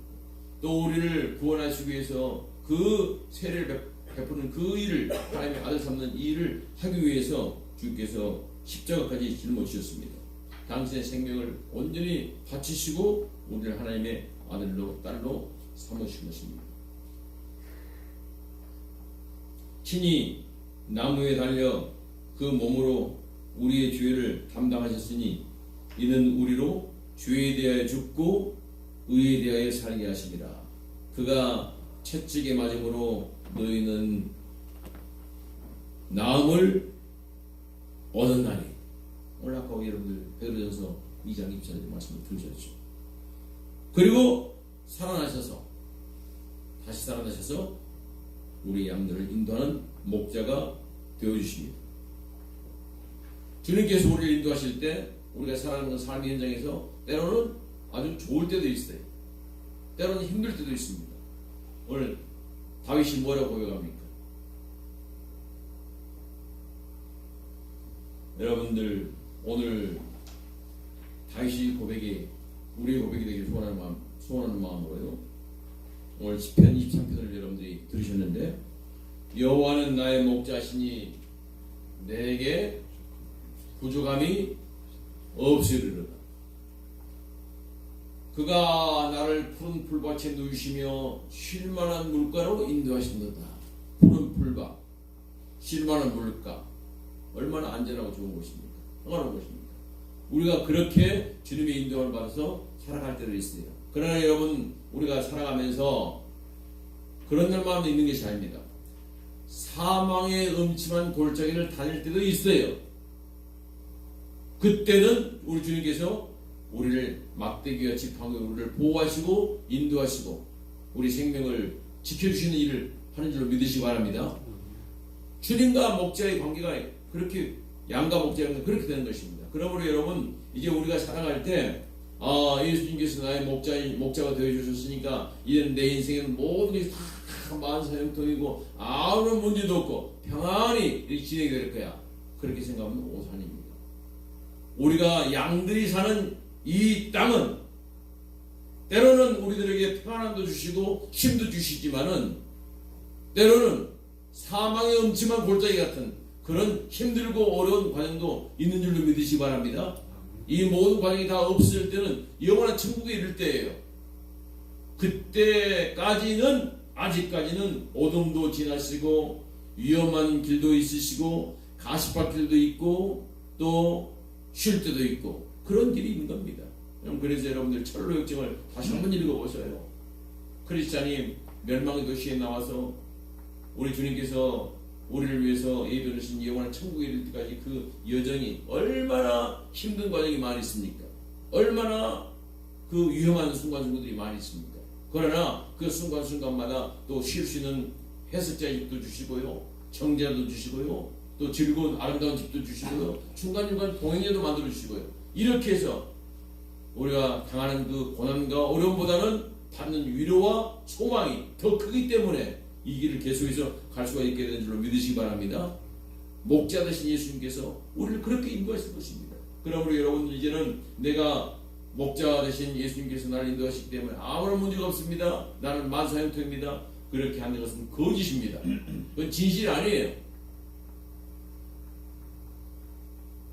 또 우리를 구원하시기 위해서 그 세례를 베푸는 그 일을 하나님의 아들 삼는 이 일을 하기 위해서 주께서 십자가까지 짊어지셨습니다. 당신의 생명을 온전히 바치시고 우리를 하나님의 아들로 딸로 삼으신 것입니다. 친히 나무에 달려 그 몸으로 우리의 죄를 담당하셨으니 이는 우리로 죄에 대하여 죽고 의에 대하여 살게 하심이라. 그가 채찍에 맞음으로 너희는 나음을 얻은 날이. 오늘 아까 여러분들 베드로전서 2장 2절에 말씀을 들으셨죠. 그리고 살아나셔서 다시 살아나셔서 우리 양들을 인도하는 목자가 되어주십니다. 주님께서 우리를 인도하실 때 우리가 살아가는 삶의 현장에서 때로는 아주 좋을 때도 있어요. 때로는 힘들 때도 있습니다. 오늘 다윗이 뭐라고 고백합니까? 여러분들 오늘 다윗의 고백이 우리의 고백이 되길 소원하는 마음으로요. 오늘 시편 23편을 여러분들이 들으셨는데 여호와는 나의 목자시니 내게 부족함이 없으리로다. 그가 나를 푸른 풀밭에 누이시며 쉴만한 물가로 인도하신도다. 푸른 풀밭, 쉴만한 물가, 얼마나 안전하고 좋은 곳입니까? 평안한 곳입니까? 우리가 그렇게 주님의 인도를 받아서 살아갈 때도 있어요. 그러나 여러분, 우리가 살아가면서 그런 날만 있는 것이 아닙니다. 사망의 음침한 골짜기를 다닐 때도 있어요. 그때는 우리 주님께서 우리를 막대기와 지팡이로 우리를 보호하시고 인도하시고 우리 생명을 지켜주시는 일을 하는 줄로 믿으시기 바랍니다. 주님과 목자의 관계가 그렇게, 양과 목자의 관계가 그렇게 되는 것입니다. 그러므로 여러분, 이제 우리가 살아갈 때 예수님께서 나의 목자가 되어주셨으니까 이제는 내 인생에는 모든 것이 다 만사형통이고 아무런 문제도 없고 평안히 이렇게 진행이 될 거야. 그렇게 생각하면 오산입니다. 우리가 양들이 사는 이 땅은 때로는 우리들에게 평안함도 주시고 힘도 주시지만은 때로는 사망의 음침한 골짜기 같은 그런 힘들고 어려운 과정도 있는 줄로 믿으시기 바랍니다. 이 모든 과정이 다 없을 때는 영원한 천국에 이를 때예요. 그때까지는, 아직까지는 어둠도 지나시고 위험한 길도 있으시고 가시밭길도 있고 또 쉴 때도 있고 그런 길이 있는 겁니다. 그래서 여러분들 철로 역정을 다시 한번 읽어보세요. 크리스찬이 멸망의 도시에 나와서 우리 주님께서 우리를 위해서 예비하신 영원한 천국에 이를 때까지 그 여정이 얼마나 힘든 과정이 많이 있습니까? 얼마나 그 위험한 순간순간들이 많이 있습니까? 그러나 그 순간순간마다 또 쉴 수 있는 해석자의 집도 주시고요, 정자도 주시고요, 또 즐거운 아름다운 집도 주시고요, 중간중간 동행자도 만들어 주시고요. 이렇게 해서 우리가 당하는 그 고난과 어려움보다는 받는 위로와 소망이 더 크기 때문에 이 길을 계속해서 갈 수가 있게 되는 줄로 믿으시기 바랍니다. 목자 되신 예수님께서 우리를 그렇게 인도하실 것입니다. 그러므로 여러분, 이제는 내가 목자 되신 예수님께서 나를 인도하시기 때문에 아무런 문제가 없습니다. 나는 만사형통입니다. 그렇게 하는 것은 거짓입니다. 그건 진실이 아니에요.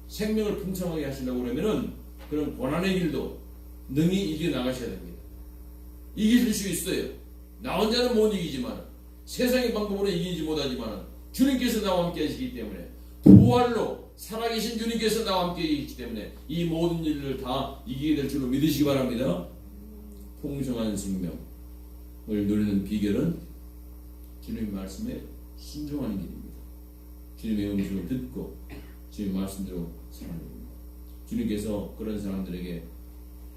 생명을 풍성하게 하시려고 그러면은 그런 고난의 길도 능히 이겨나가셔야 됩니다. 이기실 수 있어요. 나 혼자는 못 이기지만, 세상의 방법으로 이기지 못하지만 주님께서 나와 함께 하시기 때문에, 부활로 살아계신 주님께서 나와 함께 계시기 때문에 이 모든 일을 다 이기게 될 줄로 믿으시기 바랍니다. 풍성한 생명을 누리는 비결은 주님의 말씀에 순종하는 길입니다. 주님의 음성을 듣고 주님의 말씀대로 사는 겁니다. 주님께서 그런 사람들에게,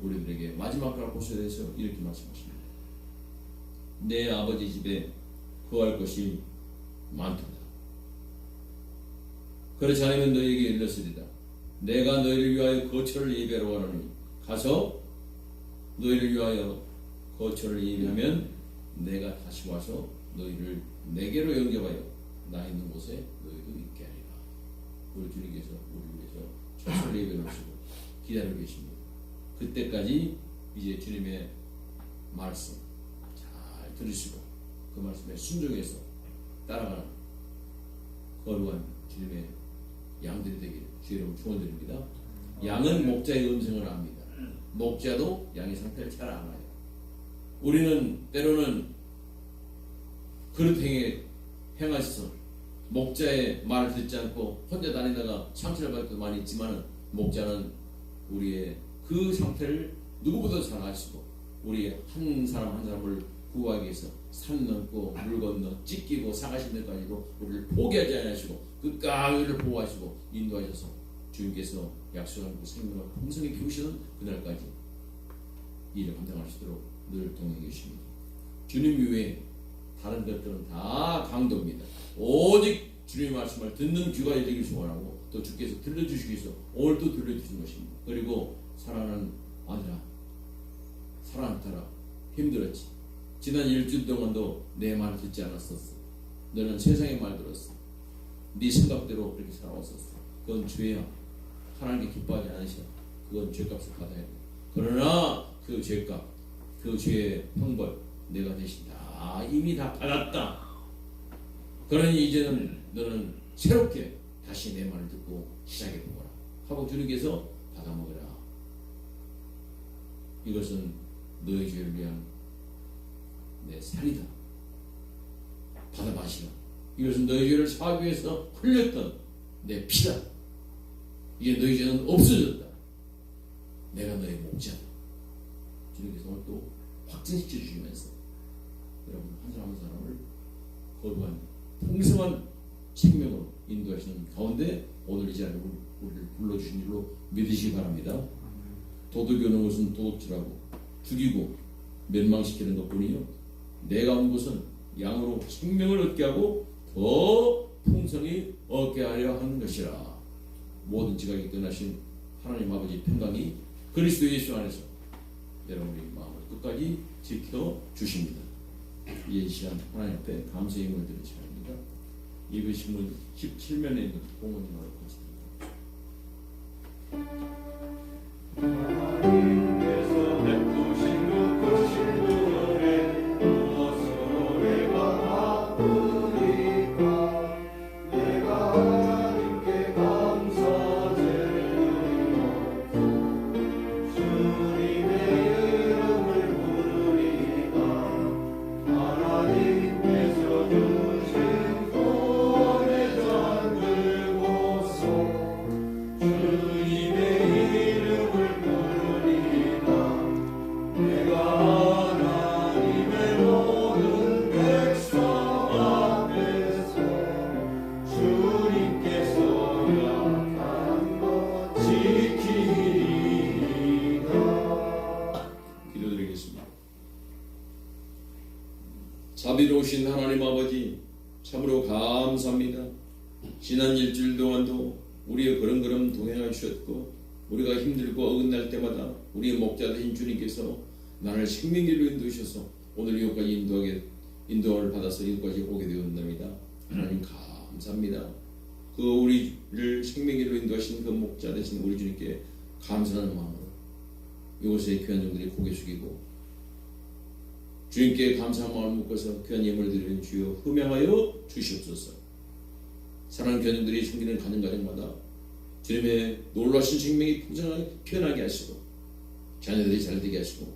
우리들에게 마지막 날 곳에 대해서 이렇게 말씀하십니다. 내 아버지 집에 거할 것이 많도다. 그렇지 않으면 너희에게 일렀으리다. 내가 너희를 위하여 거처를 예비하러 가노니 가서 너희를 위하여 거처를 예비하면 내가 다시 와서 너희를 내게로 영접하여 나 있는 곳에 너희도 있게 하리라. 우리 주님께서 우리를 위해서 처처를 예비해 놓으시고 기다리고 계십니다. 그때까지 이제 주님의 말씀 잘 들으시고 그 말씀에 순종해서 따라가는 거룩한 주님의 양들이 되기를 주의 이름으로 축원드립니다. 양은 목자의 음성을 압니다. 목자도 양의 상태를 잘 알아요. 우리는 때로는 그릇 행하셔서 목자의 말을 듣지 않고 혼자 다니다가 상처를 받을 때도 많이 있지만, 목자는 우리의 그 상태를 누구보다 잘 아시고 우리 한 사람 한 사람을 구하기 위해서 산 넘고 물 건너 찢기고 상하신 데까지도 우리를 포기하지 않으시고 끝까지 우리를 보호하시고 인도하셔서 주님께서 약속한 그 생명을 풍성히 키우시는 그날까지 일을 감당할 수 있도록 늘 동행해 계십니다. 주님 외에 다른 것들은 다 강도입니다. 오직 주님의 말씀을 듣는 귀가 열리길 소원하고 또 주께서 들려주시기 위해서 오늘도 들려주신 것입니다. 그리고 사랑하는 아들아, 사랑하라, 힘들었지. 지난 일주일 동안도 내 말을 듣지 않았었어. 너는 세상의 말 들었어. 네 생각대로 그렇게 살아왔었어. 그건 죄야. 하나님께 기뻐하지 않으셔. 그건 죄값을 받아야 돼. 그러나 그 죄값, 그 죄의 형벌 내가 대신 다 이미 다 받았다. 그러니 이제는 너는 새롭게 다시 내 말을 듣고 시작해보거라 하고 주님께서 받아먹으라. 이것은 너희 죄를 위한 내 살이다. 받아 마시라. 이것은 너희 죄를 사하기 위해서 흘렸던 내 피다. 이제 너희 죄는 없어졌다. 내가 너의 목자다. 주님께서 오늘 또 확증시켜 주시면서 여러분 한 사람 한 사람을 거룩한 풍성한 생명으로 인도하시는 가운데 오늘 이 자리에 우리를 불러주신 줄로 믿으시기 바랍니다. 도둑이 오는 것은 도둑질하고 죽이고 멸망시키는 것뿐이요, 내가 온 것은 양으로 생명을 얻게 하고 더 풍성히 얻게 하려 하는 것이라. 모든 지각이 떠나신 하나님 아버지 평강이 그리스도 예수 안에서 여러분의 마음을 끝까지 지켜주십니다. 이 시간 하나님 앞에 감사의 힘을 드리는 시간입니다. 예배신문 17면에 있는 공원님을 고맙습니다. 하나님께서 베푸신 그 크신 은혜 무엇으로 내가 갚으리까. 내가 하나님께 감사제를 드리며 주님의 이름을 부르리이다. 하나님께서 주신 구원의 잔 들고서 주님의 이름을 부르리이다. 내가 하나님의 모든 백성 앞에서 주님께서 약한 것 지키리이다. 기도드리겠습니다. 자비로우신 하나님 아버지, 참으로 감사합니다. 지난 일주일 동안도 우리의 걸음걸음 동행해 주셨고, 우리가 힘들고 어긋날 때마다 우리의 목자 되신 주님께서 나를 생명길로 인도하셔서 오늘 이곳까지 인도를 받아서 이곳까지 오게 되었습니다. 하나님 감사합니다. 그 우리를 생명길로 인도하신 그 목자 되신 우리 주님께 감사하는 마음으로 이곳에 귀한 종들이 고개 숙이고 주님께 감사한 마음을 묶어서 귀한 예물을 드리는 주여 흠양하여 주시옵소서. 사랑하는 귀한 종들이 섬기는 가정마다 주님의 놀라신 생명이 풍성하게 피어나게 하시고 자녀들이 잘되게 하시고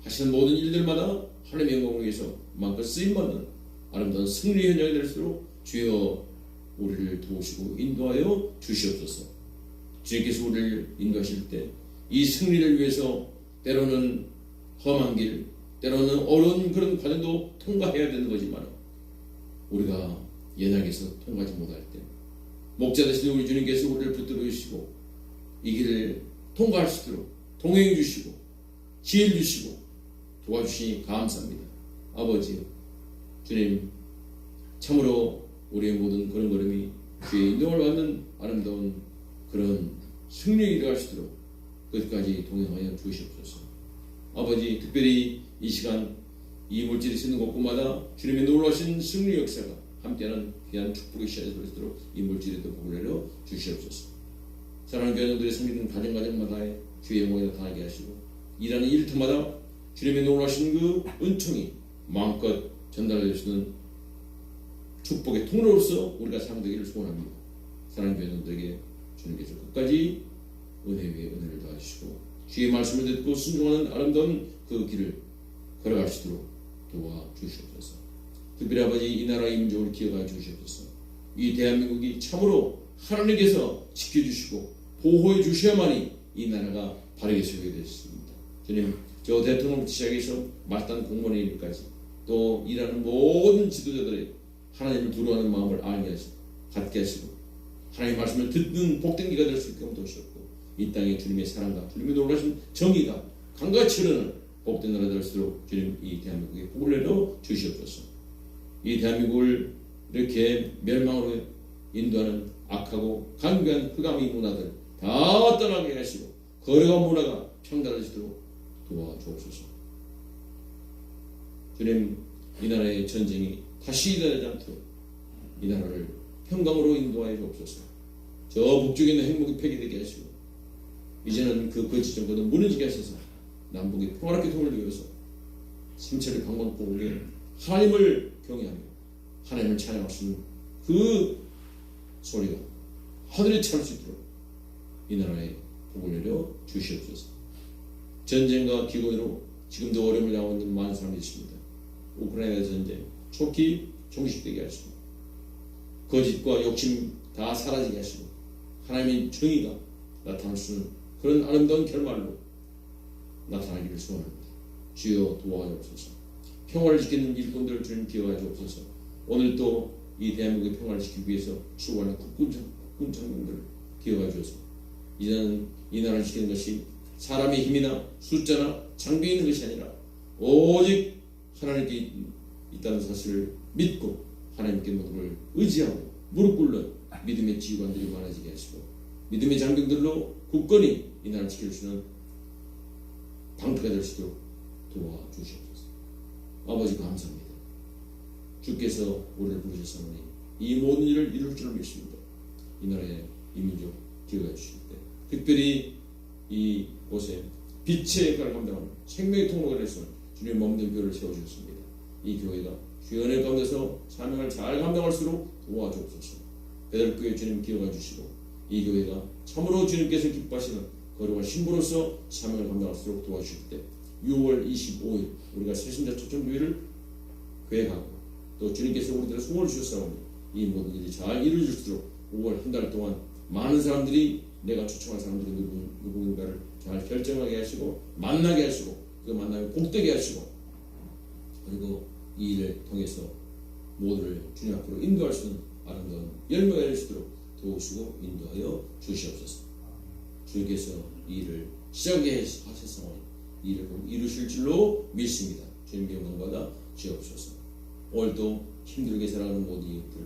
하시는 모든 일들마다 하나님의 영광을 위해서 마음껏 쓰임받는 아름다운 승리 현장이 될수록 주여 우리를 도우시고 인도하여 주시옵소서. 주님께서 우리를 인도하실 때 이 승리를 위해서 때로는 험한 길, 때로는 어려운 그런 과정도 통과해야 되는 거지만 우리가 연약해서 통과하지 못할 때 목자 되신 우리 주님께서 우리를 붙들어 주시고 이 길을 통과할 수 있도록 동행해 주시고 지혜를 주시고 도와주시니 감사합니다. 아버지 주님, 참으로 우리의 모든 걸음걸음이 주의 인도를 받는 아름다운 그런 승리에 이르갈 수 있도록 끝까지 동행하여 주시옵소서. 아버지, 특별히 이 시간 이 물질이 쓰는 곳곳마다 주님의 놀라신 승리 역사가 함께하는 귀한 축복의 시간이 될 수 있도록 이 물질에도 복을 내려 주시옵소서. 사랑하는 교회들이 섬기는 가정마다의 주의 영광이 나타나게 하시고 일하는 일터마다 주님의 놀라신 그 은총이 마음껏 전달해 주시는 축복의 통로로서 우리가 사용되기를 소원합니다. 사랑하는 교회들에게 주님께서 끝까지 은혜 위에 은혜를 더하시고 주의 말씀을 듣고 순종하는 아름다운 그 길을 걸어갈 수 있도록 도와주시옵소서. 특별히 아버지 이 나라의 민족을 기억하여 주시옵소서. 이 대한민국이 참으로 하나님께서 지켜주시고 보호해 주셔야만이 이 나라가 바르게 세우게 됐습니다. 주님, 저 대통령부터 시작해서 말단 공무원의 일까지 또 일하는 모든 지도자들의 하나님을 두려워하는 마음을 알게 하시고 갖게 하시고 하나님의 말씀을 듣는 복된 기가 될 수 있게 도우셨고 이 땅에 주님의 사랑과 주님의 놀라신 정의가 강같이 흐르는 복된 나라 될수록 주님 이 대한민국에 복을 내려 주시옵소서. 이 대한민국을 이렇게 멸망으로 인도하는 악하고 간교한 흑암의 문화들 다 떠나게 하시고 거룩한 문화가 평단해지도록 도와주옵소서. 주님, 이 나라의 전쟁이 다시 일어나지 않도록 이 나라를 평강으로 인도하여 주옵소서. 저 북쪽에 있는 행복이 폐기되게 하시고 이제는 그 거짓 정권은 무너지게 하셔서 남북이 평화롭게 통일되기 위해서 심체를 강건하게 하나님을 경외하며 하나님을 찬양할 수 있는 그 소리가 하늘에 찰 수 있도록 이 나라에 복을 내려 주시옵소서. 전쟁과 기근으로 지금도 어려움을 당하고 있는 많은 사람이 있습니다. 우크라이나 전쟁 속히 종식되게 하시고 거짓과 욕심 다 사라지게 하시고 하나님의 정의가 나타날 수 있는 그런 아름다운 결말로 나타나기를 소원합니다. 주여 도와주옵소서. 평화를 지키는 일꾼들 주님 기억하여 주옵소서. 오늘 또 이 대한민국의 평화를 지키기 위해서 수고하는 국군 장병들을 기억하여 주옵소서. 이제는 이 나라를 지키는 것이 사람의 힘이나 숫자나 장비에 있는 것이 아니라 오직 하나님께 있다는 사실을 믿고 하나님께 모든 걸 의지하고 무릎 꿇는 믿음의 지휘관들이 많아지게 하시고 믿음의 장병들로 굳건히 이 나라를 지킬 수 있는 방패가 될 수 있도록 도와주시옵소서. 아버지 감사합니다. 주께서 우리를 부르셨사오니 이 모든 일을 이룰 줄을 믿습니다. 이 나라의 이민족 기억해 주실 때 특별히 이곳에 빛의 역할을 감당하는 생명의 통로가 될 수 있는 주님 몸된 교회를 세워주셨습니다. 이 교회가 주의 은혜 가운데서 사명을 잘 감당할수록 도와주옵소서. 베들교회 주님 기억해 주시고 이 교회가 참으로 주님께서 기뻐하시는 거룩한 신부로서 사명을 감당할수록 도와주실 때 6월 25일 우리가 새신자 초청교회를 계획하고 또 주님께서 우리들의 소원을 주셨사오니 이 모든 일이 잘 이루어질수록 5월 한 달 동안 많은 사람들이 내가 초청할 사람들이 누구인가를 잘 결정하게 하시고 만나게 하시고 그 만남에 복되게 하시고 그리고 이 일을 통해서 모두를 주님 앞으로 인도할 수 있는 아름다운 열매가 될 수 있도록 도우시고 인도하여 주시옵소서. 주님께서 이 일을 시작하게 하셨사오니 이 일을 꼭 이루실 줄로 믿습니다. 주님께 영광받아 주옵소서. 오늘도 힘들게 살아가는 모든 이웃들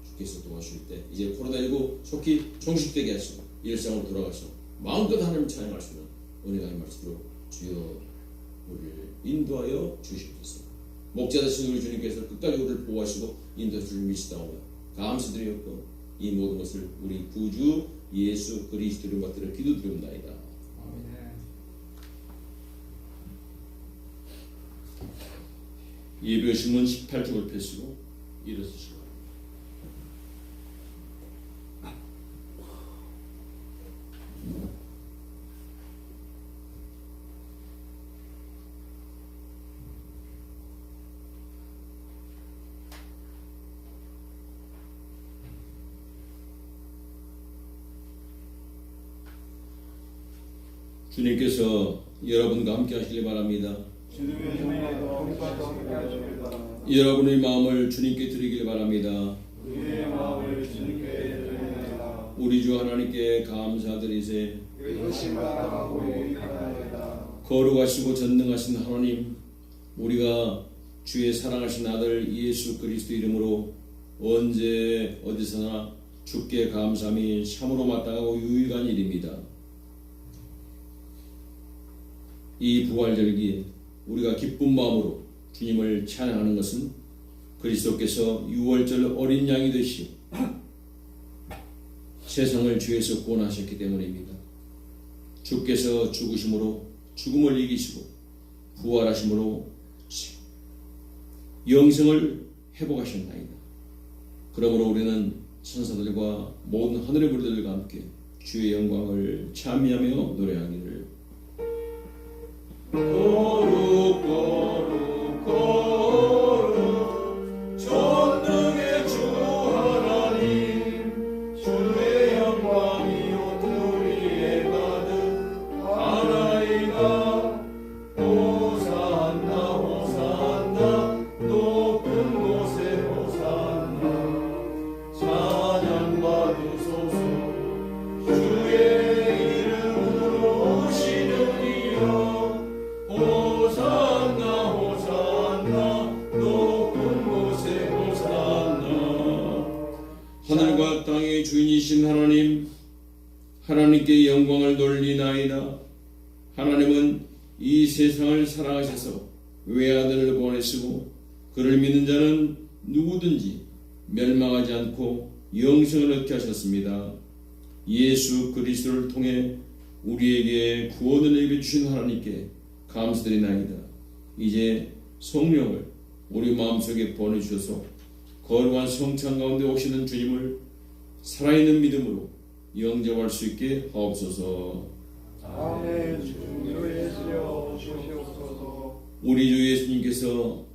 주께서 도와주실 때 이제 코로나19 속히 종식되게 하시고 일상으로 돌아가서 마음껏 하나님을 찬양할 수 있는 은혜가 임할수록 주여 우리를 인도하여 주시옵소서. 목자 되신 우리 주님께서 끝까지 우리를 보호하시고 인도해 주를 믿시다오며 감사드리옵고 이 모든 것을 우리 구주 예수 그리스도를 받들어 기도드리옵나이다. 예배신문 18쪽을 펴시고 일어서시고 주님께서 여러분과 함께 하시길 바랍니다. 주님의 영광과 함께 하십니다. 여러분의 마음을 주님께 드리길 바랍니다. 우리의 마음을 주님께 드립니다. 우리 주 하나님께 감사드리세. 그것이 마땅하고 유익하나이다. 거룩하시고 전능하신 하나님, 우리가 주의 사랑하신 아들 예수 그리스도 이름으로 언제 어디서나 주께 감사함이 참으로 마땅하고 유익한 일입니다. 이 부활절기에 우리가 기쁜 마음으로 주님을 찬양하는 것은 그리스도께서 유월절 어린 양이 되시어 세상을 죄에서 구원하셨기 때문입니다. 주께서 죽으심으로 죽음을 이기시고 부활하심으로 영생을 회복하셨나이다. 그러므로 우리는 천사들과 모든 하늘의 무리들과 함께 주의 영광을 찬미하며 노래하기를 거룩 거룩 거룩 전능의 주 하나님 주의 영광이 온 우리에 가득하나이다. 호산나 호산나 높은 곳에 호산나 찬양 받으소서. 주의 이름으로 오시는 이여 호산나 호산나 높은 곳에 호산나. 하늘과 땅의 주인이신 하나님, 하나님께 영광을 돌리나이다. 하나님은 이 세상을 사랑하셔서 외아들을 보내시고 그를 믿는 자는 누구든지 멸망하지 않고 영생을 얻게 하셨습니다. 예수 그리스도를 통해 우리에게 구원을 내게 주신 하나님께 감사드리나이다. 이제 성령을 우리 마음속에 보내주셔서 거룩한 성찬 가운데 오시는 주님을 살아있는 믿음으로 영접할 수 있게 하옵소서. 아멘. 주 위로에 쓰여 주시옵소서. 우리 주 예수님께서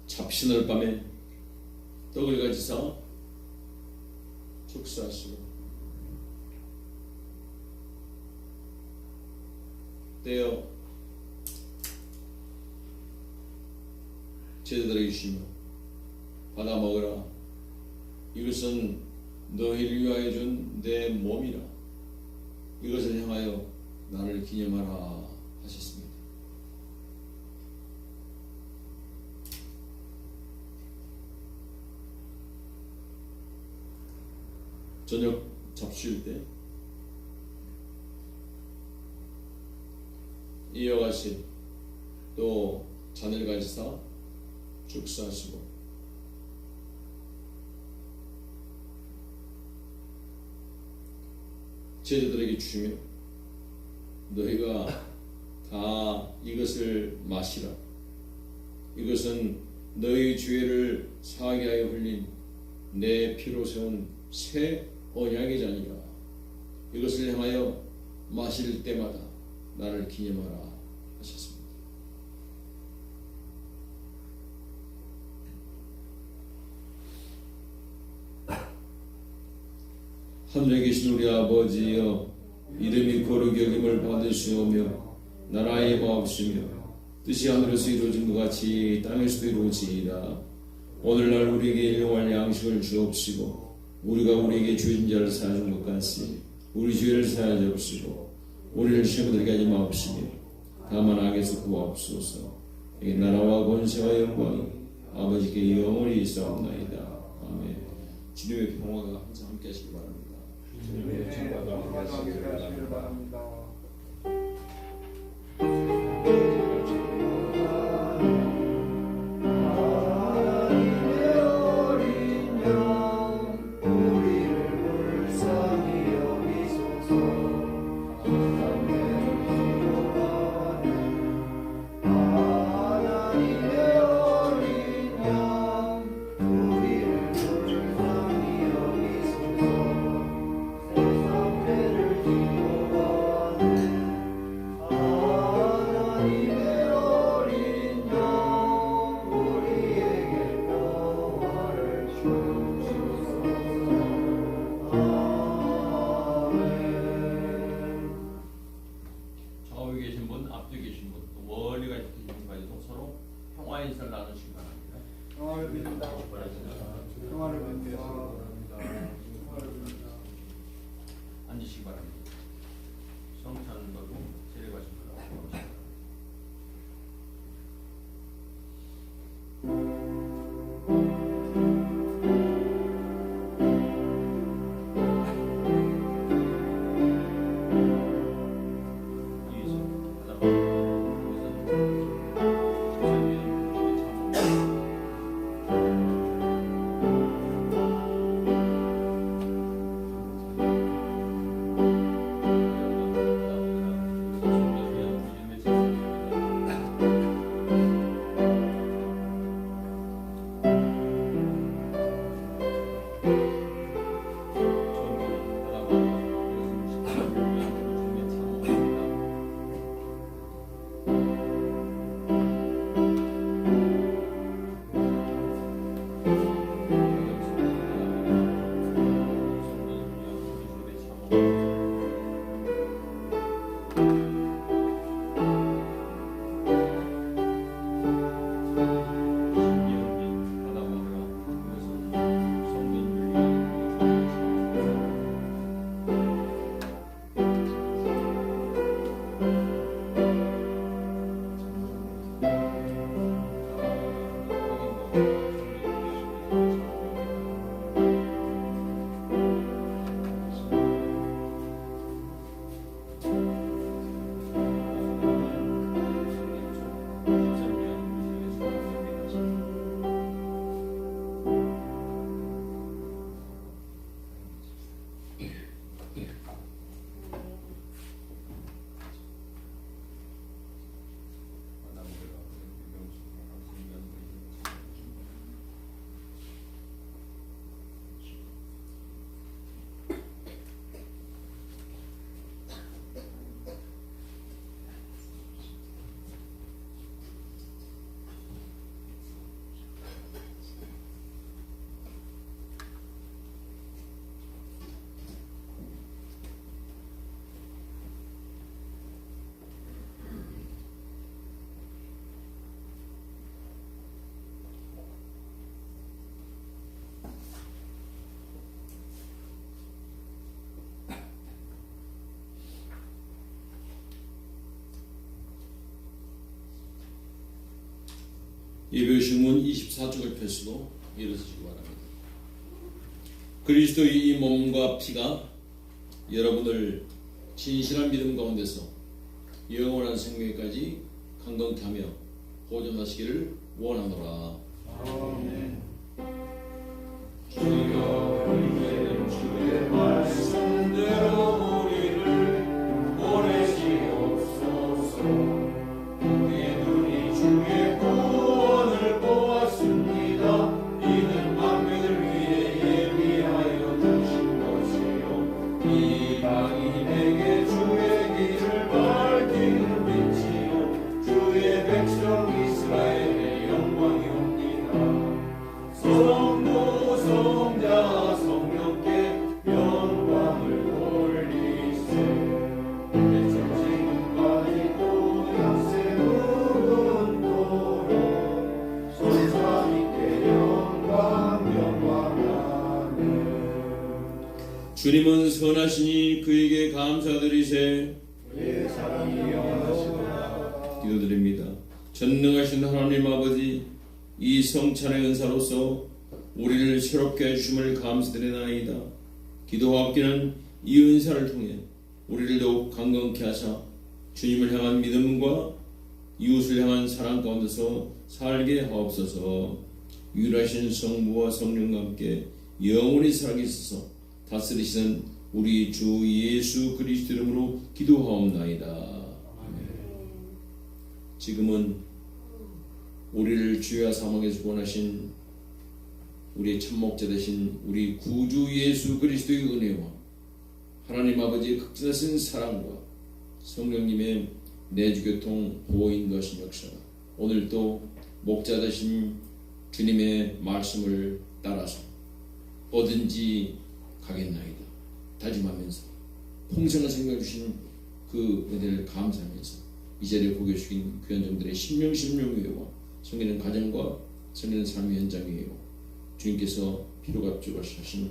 잡신을 밤에 떡을 가지사 축사하시고 떼어 제자들에게 주시며 받아 먹으라. 이것은 너희를 위하여 준 내 몸이라. 이것을 향하여 나를 기념하라 하셨습니다. 저녁 잡수일 때 이와 같이 또 잔을 가지사 축사하시고 제자들에게 주시며 너희가 다 이것을 마시라. 이것은 너희 죄를 사하게 하여 흘린 내 피로 세운 새 언약의 잔이라. 이것을 향하여 마실 때마다 나를 기념하라 하셨습니다. 하늘에 계신 우리 아버지여, 이름이 거룩히 여김을 받으시오며 나라의 마옵시며 뜻이 하늘에서 이루어진 것 같이 땅에서도 이루어지이다. 오늘날 우리에게 일용할 양식을 주옵시고 우리가 우리에게 주인 자를 사하는 것 같이 우리 죄를 사하여 주옵시고 우리를 시험에 들게 하지 마옵시며 다만 악에서 구하옵소서. 이 나라와 권세와 영광이 아버지께 영원히 있사옵나이다. 아멘. 주님의 평화가 항상 함께 하시기 바랍니다. 주님의 평화가 함께 하시길 바랍니다. 좌우에 계신 분, 앞뒤에 계신 분, 또 멀리 계신 분까지도 서로 평화 인사를 나누시기 바랍니다. 평화를 빕니다. 평화를 빕니다. 앉으시기 바랍니다. 성찬 받고 세례받으십니다. 예배신문 24쪽을 펴시고 일어서시기 바랍니다. 그리스도의 이 몸과 피가 여러분을 진실한 믿음 가운데서 영원한 생명까지 강건케 하며 보존하시기를 원하노라. 아멘. 주여 이제는 주의 말씀대로 우리를 보내시옵소서. 우리의 눈이 주의 구원을 보았습니다. 이는 만민을 위해 예비하여 주신 것이요 이방인에게 주의 길을 밝히는 빛이요 주의 백성 이스라엘의 영광이옵니다. 성부 성자 성령께 영광을 돌리세. 대전 지금까지 또 약세 무궁토록 손사님께 영광 영광하네. 주님은 선하시니 그에게 감사드리세. 그의 사랑이 영원하시도다. 기도드립니다. 전능하신 하나님 아버지, 이 성찬의 은사로서 우리를 새롭게 해주심을 감사드리나이다. 기도와 함께는 이 은사를 통해 우리를 더욱 강건케 하사 주님을 향한 믿음과 이웃을 향한 사랑 가운데서 살게 하옵소서. 유일하신 성부와 성령과 함께 영원히 살아계셔서 다스리시는 우리 주 예수 그리스도 이름으로 기도하옵나이다. 아멘. 지금은 우리를 주야 사망에서 구원하신 우리의 참목자 되신 우리 구주 예수 그리스도의 은혜와 하나님 아버지의 극진하신 사랑과 성령님의 내주교통 보호인도하신 역사가 오늘도 목자 되신 주님의 말씀을 따라서 어딘지 가겠나이다 다짐하면서 풍성한 생명을 주시는 그 은혜를 감사하면서 이 자리에 고개 숙인 귀한 종들의 심령위에와 성기는 가정과 성기는 삶의 현장 위에와 주님께서 피로가 합주하신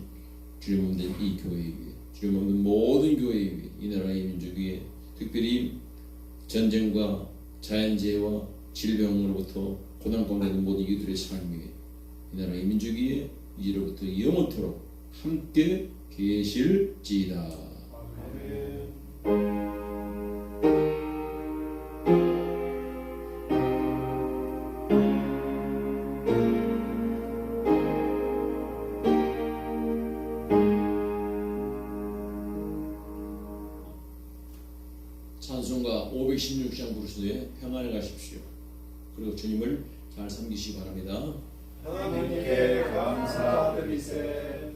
주님 없는 이 교회 위에 주님 없는 모든 교회 위에 이 나라의 민족 위에 특별히 전쟁과 자연재해와 질병으로부터 고난 가운데 있는 모든 이들의 삶 위에 이 나라의 민족 위에 이제로부터 영원토록 함께 계실지이다. 아멘. 찬송가 516장 부르신 후에 평안에 가십시오. 그리고 주님을 잘 섬기시기 바랍니다. 하나님께 감사드리세.